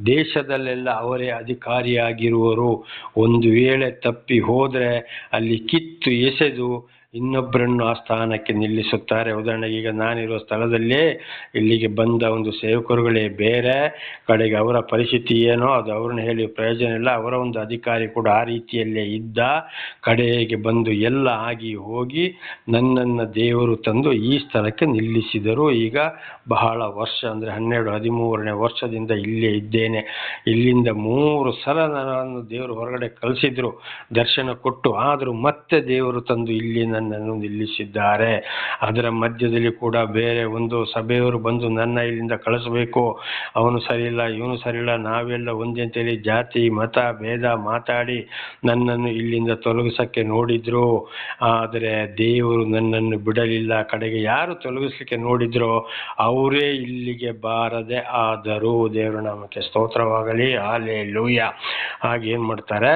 ದೇಶದಲ್ಲೆಲ್ಲ ಅವರೇ ಅಧಿಕಾರಿಯಾಗಿರುವರು. ಒಂದು ವೇಳೆ ತಪ್ಪಿ ಹೋದರೆ ಅಲ್ಲಿ ಕಿತ್ತು ಎಸೆದು ಇನ್ನೊಬ್ಬರನ್ನು ಆ ಸ್ಥಾನಕ್ಕೆ ನಿಲ್ಲಿಸುತ್ತಾರೆ. ಉದಾಹರಣೆಗೆ ಈಗ ನಾನಿರುವ ಸ್ಥಳದಲ್ಲೇ ಇಲ್ಲಿಗೆ ಬಂದ ಒಂದು ಸೇವಕರುಗಳೇ ಬೇರೆ, ಕಡೆಗೆ ಅವರ ಪರಿಸ್ಥಿತಿ ಏನೋ ಅದು ಅವ್ರನ್ನ ಹೇಳಿ ಪ್ರಯೋಜನ ಇಲ್ಲ. ಅವರ ಒಂದು ಅಧಿಕಾರಿ ಕೂಡ ಆ ರೀತಿಯಲ್ಲೇ ಇದ್ದ. ಕಡೆಗೆ ಬಂದು ಎಲ್ಲ ಆಗಿ ಹೋಗಿ ನನ್ನನ್ನು ದೇವರು ತಂದು ಈ ಸ್ಥಳಕ್ಕೆ ನಿಲ್ಲಿಸಿದರು. ಈಗ ಬಹಳ ವರ್ಷ ಅಂದರೆ 12-13ನೇ ವರ್ಷದಿಂದ ಇಲ್ಲೇ ಇದ್ದೇನೆ. ಇಲ್ಲಿಂದ 3 ಸಲ ನನ್ನನ್ನು ದೇವರು ಹೊರಗಡೆ ಕಳಿಸಿದ್ರು, ದರ್ಶನ ಕೊಟ್ಟು. ಆದರೂ ಮತ್ತೆ ದೇವರು ತಂದು ಇಲ್ಲಿ ನನ್ನ ನನ್ನನ್ನು ನಿಲ್ಲಿಸಿದ್ದಾರೆ. ಅದರ ಮಧ್ಯದಲ್ಲಿ ಕೂಡ ಬೇರೆ ಒಂದು ಸಭೆಯವರು ಬಂದು ನನ್ನ ಇಲ್ಲಿಂದ ಕಳಿಸಬೇಕು, ಅವನು ಸರಿಯಿಲ್ಲ ಇವನು ಸರಿಯಿಲ್ಲ ನಾವೆಲ್ಲ ಒಂದೇ ಅಂತೇಳಿ ಜಾತಿ ಮತ ಭೇದ ಮಾತಾಡಿ ನನ್ನನ್ನು ಇಲ್ಲಿಂದ ತೊಲಗಿಸಕ್ಕೆ ನೋಡಿದ್ರು. ಆದರೆ ದೇವರು ನನ್ನನ್ನು ಬಿಡಲಿಲ್ಲ. ಕಡೆಗೆ ಯಾರು ತೊಲಗಿಸ್ಲಿಕ್ಕೆ ನೋಡಿದ್ರೋ ಅವರೇ ಇಲ್ಲಿಗೆ ಬಾರದೆ ಆದರೂ. ದೇವರ ನಾಮಕ್ಕೆ ಸ್ತೋತ್ರವಾಗಲಿ. ಹಲ್ಲೆಲೂಯ. ಹಾಗೆ ಏನ್ ಮಾಡ್ತಾರೆ,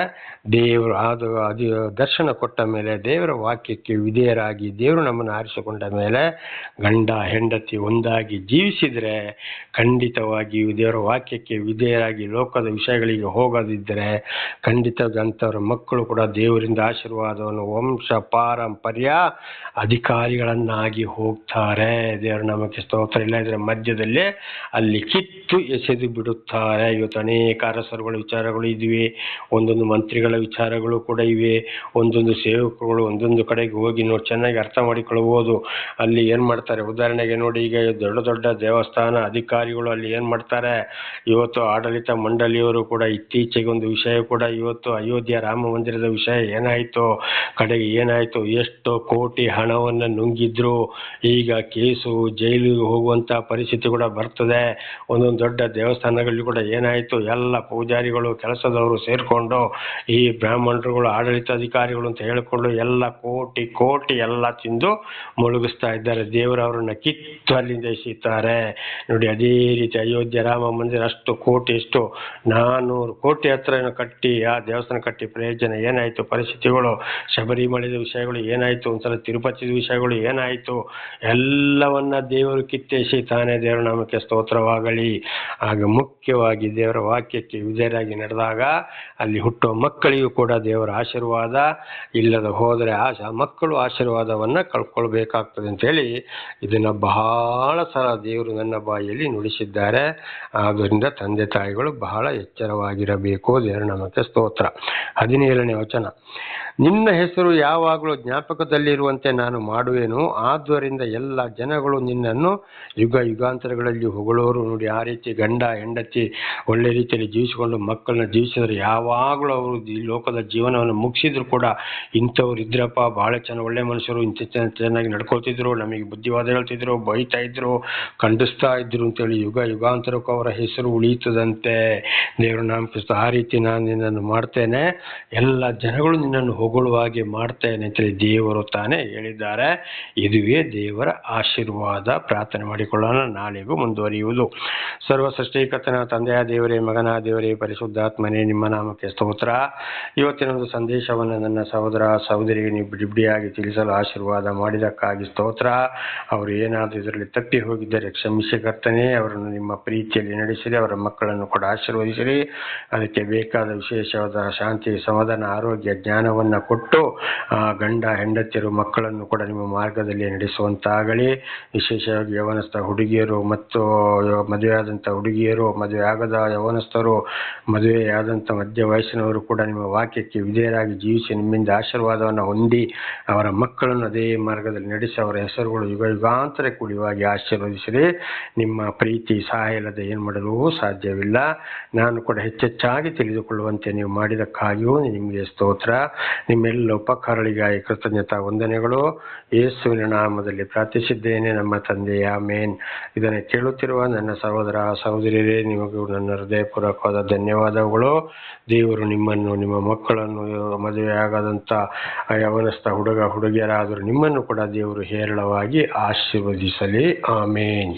ದೇವರು ಅದು ದರ್ಶನ ಕೊಟ್ಟ ಮೇಲೆ ದೇವರ ವಾಕ್ಯಕ್ಕೆ ವಿಧೇಯರಾಗಿ ದೇವರು ನಮ್ಮನ್ನು ಆರಿಸಿಕೊಂಡ ಮೇಲೆ ಗಂಡ ಹೆಂಡತಿ ಒಂದಾಗಿ ಜೀವಿಸಿದರೆ ಖಂಡಿತವಾಗಿಯೂ ದೇವರ ವಾಕ್ಯಕ್ಕೆ ವಿಧೇಯರಾಗಿ ಲೋಕದ ವಿಷಯಗಳಿಗೆ ಹೋಗದಿದ್ದರೆ ಖಂಡಿತವಂಥವ್ರ ಮಕ್ಕಳು ಕೂಡ ದೇವರಿಂದ ಆಶೀರ್ವಾದವನ್ನು ವಂಶ ಪಾರಂಪರ್ಯ ಅಧಿಕಾರಿಗಳನ್ನಾಗಿ ಹೋಗ್ತಾರೆ. ದೇವರ ನಾಮಕ್ಕೆ ಸ್ತೋತ್ರ. ಇಲ್ಲ ಇದರ ಮಧ್ಯದಲ್ಲೇ ಅಲ್ಲಿ ಕಿತ್ತು ಎಸೆದು ಬಿಡುತ್ತಾರೆ. ಇವತ್ತು ಅನೇಕ ಅರಸರುಗಳ ವಿಚಾರಗಳು ಇದಿವೆ, ಒಂದೊಂದು ಮಂತ್ರಿಗಳ ವಿಚಾರಗಳು ಕೂಡ ಇವೆ, ಒಂದೊಂದು ಸೇವಕರುಗಳು ಒಂದೊಂದು ಕಡೆಗೆ ಹೋಗಿ ನೋಡಿ ಚೆನ್ನಾಗಿ ಅರ್ಥ ಮಾಡಿಕೊಳ್ಳಬಹುದು. ಅಲ್ಲಿ ಏನ್ ಮಾಡ್ತಾರೆ, ಉದಾಹರಣೆಗೆ ನೋಡಿ, ಈಗ ದೊಡ್ಡ ದೊಡ್ಡ ದೇವಸ್ಥಾನ ಅಧಿಕಾರಿಗಳು ಅಲ್ಲಿ ಏನ್ ಮಾಡ್ತಾರೆ, ಇವತ್ತು ಆಡಳಿತ ಮಂಡಳಿಯವರು ಕೂಡ ಇತ್ತೀಚೆಗೆ ಒಂದು ವಿಷಯ ಕೂಡ ಇವತ್ತು ಅಯೋಧ್ಯ ರಾಮ ಮಂದಿರದ ವಿಷಯ ಏನಾಯ್ತು, ಕಡೆಗೆ ಏನಾಯ್ತು, ಎಷ್ಟು ಕೋಟಿ ಹಣವನ್ನು ನುಂಗಿದ್ರು. ಈಗ ಕೇಸು ಜೈಲಿಗೆ ಹೋಗುವಂತ ಪರಿಸ್ಥಿತಿ ಕೂಡ ಬರ್ತದೆ. ಒಂದೊಂದು ದೊಡ್ಡ ದೇವಸ್ಥಾನಗಳಲ್ಲಿ ಕೂಡ ಏನಾಯ್ತು, ಎಲ್ಲ ಪೂಜಾರಿಗಳು ಕೆಲಸದವರು ಸೇರ್ಕೊಂಡು ಈ ಬ್ರಾಹ್ಮಣರುಗಳು ಆಡಳಿತಾಧಿಕಾರಿಗಳು ಅಂತ ಹೇಳಿಕೊಂಡು ಎಲ್ಲ ಕೋಟಿ ಕೋಟಿ ಎಲ್ಲ ತಿಂದು ಮುಳುಗಿಸ್ತಾ ಇದ್ದಾರೆ. ದೇವರು ಅವರನ್ನ ಕಿತ್ತು ಅಲ್ಲಿಂದ ಎಸೀತಾರೆ. ನೋಡಿ, ಅದೇ ರೀತಿ ಅಯೋಧ್ಯ ರಾಮ ಮಂದಿರ ಅಷ್ಟು ಕೋಟಿ, ಎಷ್ಟು 400 ಕೋಟಿ ಹತ್ರ ಕಟ್ಟಿ ಆ ದೇವಸ್ಥಾನ ಕಟ್ಟಿ ಪ್ರಯೋಜನ ಏನಾಯ್ತು, ಪರಿಸ್ಥಿತಿಗಳು, ಶಬರಿಮಲೆಯ ವಿಷಯಗಳು ಏನಾಯ್ತು, ಒಂದ್ಸಲ ತಿರುಪತಿ ವಿಷಯಗಳು ಏನಾಯ್ತು, ಎಲ್ಲವನ್ನ ದೇವರು ಕಿತ್ತೆಸೀತಾನೆ. ದೇವರ ನಾಮಕ್ಕೆ ಸ್ತೋತ್ರವಾಗಲಿ. ಆಗ ಮುಖ್ಯವಾಗಿ ದೇವರ ವಾಕ್ಯಕ್ಕೆ ವಿಧೇಯರಾಗಿ ನಡೆದಾಗ ಅಲ್ಲಿ ಹುಟ್ಟುವ ಮಕ್ಕಳಿಗೂ ಕೂಡ ದೇವರ ಆಶೀರ್ವಾದ, ಇಲ್ಲದ ಹೋದರೆ ಮಕ್ಕಳು ಆಶೀರ್ವಾದವನ್ನ ಕಳ್ಕೊಳ್ಬೇಕಾಗ್ತದೆ ಅಂತೇಳಿ ಇದನ್ನ ಬಹಳ ಸಲ ದೇವರು ನನ್ನ ಬಾಯಲ್ಲಿ ನುಡಿಸಿದ್ದಾರೆ. ಆದ್ದರಿಂದ ತಂದೆ ತಾಯಿಗಳು ಬಹಳ ಎಚ್ಚರವಾಗಿರಬೇಕು. ದೇವರ ನಾಮಕ್ಕೆ ಸ್ತೋತ್ರ. 17ನೇ ವಚನ, ನಿನ್ನ ಹೆಸರು ಯಾವಾಗಲೂ ಜ್ಞಾಪಕದಲ್ಲಿರುವಂತೆ ನಾನು ಮಾಡುವೆನು, ಆದ್ದರಿಂದ ಎಲ್ಲ ಜನಗಳು ನಿನ್ನನ್ನು ಯುಗ ಯುಗಾಂತರಗಳಲ್ಲಿ ಹೊಗಳೋರು. ನೋಡಿ, ಆ ರೀತಿ ಗಂಡ ಹೆಂಡತಿ ಒಳ್ಳೆ ರೀತಿಯಲ್ಲಿ ಜೀವಿಸಿಕೊಂಡು ಮಕ್ಕಳನ್ನ ಜೀವಿಸಿದ್ರೆ ಯಾವಾಗಲೂ ಅವರು ಈ ಲೋಕದ ಜೀವನವನ್ನು ಮುಗಿಸಿದ್ರು ಕೂಡ ಇಂಥವ್ರು ಇದ್ರಪ್ಪ, ಬಹಳ ಚೆನ್ನಾಗಿ ಒಳ್ಳೆ ಮನುಷ್ಯರು, ಇಂಥ ಚೆನ್ನಾಗಿ ನಡ್ಕೊಳ್ತಿದ್ರು, ನಮಗೆ ಬುದ್ಧಿವಾದ ಹೇಳ್ತಿದ್ರು, ಬೈತಾ ಇದ್ರು, ಖಂಡಿಸ್ತಾ ಇದ್ರು ಅಂತೇಳಿ ಯುಗ ಯುಗಾಂತರಕ್ಕೂ ಅವರ ಹೆಸರು ಉಳಿಯುತ್ತದಂತೆ. ದೇವರು ನಾಮಕ್ಕೆ ಆ ರೀತಿ ನಾನು ನಿನ್ನನ್ನು ಮಾಡ್ತೇನೆ, ಎಲ್ಲ ಜನಗಳು ನಿನ್ನನ್ನು ಹೊಗಳುವ ಹಾಗೆ ಮಾಡ್ತೇನೆ ಅಂತೇಳಿ ದೇವರು ತಾನೇ ಹೇಳಿದ್ದಾರೆ. ಇದುವೇ ದೇವರ ಆಶೀರ್ವಾದ. ಪ್ರಾರ್ಥನೆ ಮಾಡಿಕೊಳ್ಳೋಣ. ನಾಳೆಗೂ ಮುಂದುವರಿಯುವುದು. ಸರ್ವ ಸೃಷ್ಟಿಕರ್ತನ ತಂದೆಯ ದೇವರೇ, ಮಗನ ದೇವರೇ, ಪರಿಶುದ್ಧಾತ್ಮನೇ, ನಿಮ್ಮ ನಾಮಕ್ಕೆ ಸ್ತೋತ್ರ. ಇವತ್ತಿನ ಒಂದು ಸಂದೇಶವನ್ನು ನನ್ನ ಸಹೋದರ ಸಹೋದರಿಗೆ ನೀವು ಬಿಡಿಯಾಗಿ ತಿಳಿಸಲು ಆಶೀರ್ವಾದ ಮಾಡಿದಕ್ಕಾಗಿ ಸ್ತೋತ್ರ. ಅವರು ಏನಾದರೂ ಇದರಲ್ಲಿ ತಪ್ಪಿ ಹೋಗಿದ್ದರೆ ಕ್ಷಮಿಸಿ ಕರ್ತನೆ. ಅವರನ್ನು ನಿಮ್ಮ ಪ್ರೀತಿಯಲ್ಲಿ ನಡೆಸಿರಿ, ಅವರ ಮಕ್ಕಳನ್ನು ಕೂಡ ಆಶೀರ್ವದಿಸಿರಿ. ಅದಕ್ಕೆ ಬೇಕಾದ ವಿಶೇಷವಾದ ಶಾಂತಿ, ಸಮಾಧಾನ, ಆರೋಗ್ಯ, ಜ್ಞಾನವನ್ನು ಕೊಟ್ಟು ಗಂಡ ಹೆಂಡತಿಯರು ಮಕ್ಕಳನ್ನು ಕೂಡ ನಿಮ್ಮ ಮಾರ್ಗದಲ್ಲಿ ನಡೆಸುವಂತಾಗಲಿ. ವಿಶೇಷವಾಗಿ ಯವನಸ್ಥ ಹುಡುಗಿಯರು ಮತ್ತು ಮದುವೆಯಾದಂಥ ಹುಡುಗಿಯರು, ಮದುವೆ ಆಗದ ಯವನಸ್ಥರು, ಮದುವೆಯಾದಂಥ ಮಧ್ಯ ವಯಸ್ಸಿನವರು ಕೂಡ ನಿಮ್ಮ ವಾಕ್ಯಕ್ಕೆ ವಿಧೇಯರಾಗಿ ಜೀವಿಸಿ ನಿಮ್ಮಿಂದ ಆಶೀರ್ವಾದವನ್ನು ಹೊಂದಿ ಅವರ ಮಕ್ಕಳನ್ನು ಅದೇ ಮಾರ್ಗದಲ್ಲಿ ನಡೆಸಿ ಅವರ ಹೆಸರುಗಳು ಯುಗ ಯುಗಾಂತರ ಕುಡಿಯುವಾಗಿ ಆಶೀರ್ವದಿಸಿರಿ. ನಿಮ್ಮ ಪ್ರೀತಿ ಸಹಾಯ ಇಲ್ಲದೆ ಏನು ಮಾಡಲು ಸಾಧ್ಯವಿಲ್ಲ. ನಾನು ಕೂಡ ಹೆಚ್ಚೆಚ್ಚಾಗಿ ತಿಳಿದುಕೊಳ್ಳುವಂತೆ ನೀವು ಮಾಡಿದಕ್ಕಾಗಿಯೂ ನಿಮಗೆ ಸ್ತೋತ್ರ. ನಿಮ್ಮೆಲ್ಲ ಉಪಕಾರಗಳಿಗಾಗಿ ಕೃತಜ್ಞತಾ ವಂದನೆಗಳು. ಯೇಸುವಿನ ನಾಮದಲ್ಲಿ ಪ್ರಾರ್ಥಿಸಿದ್ದೇನೆ ನಮ್ಮ ತಂದೆಯ ಆಮೆನ್. ಇದನ್ನು ಕೇಳುತ್ತಿರುವ ನನ್ನ ಸಹೋದರ ಸಹೋದರಿಯರೇ, ನಿಮಗೂ ನನ್ನ ಹೃದಯಪೂರ್ವಕವಾದ ಧನ್ಯವಾದಗಳು. ದೇವರು ನಿಮ್ಮನ್ನು, ನಿಮ್ಮ ಮಕ್ಕಳನ್ನು, ಮದುವೆಯಾಗದಂಥ ಯವನಸ್ಥ ಹುಡುಗ ಹುಡುಗಿಯರಾದರೂ ನಿಮ್ಮನ್ನು ಕೂಡ ದೇವರು ಹೇರಳವಾಗಿ ಆಶೀರ್ವದಿಸಲಿ. ಆಮೇನ್.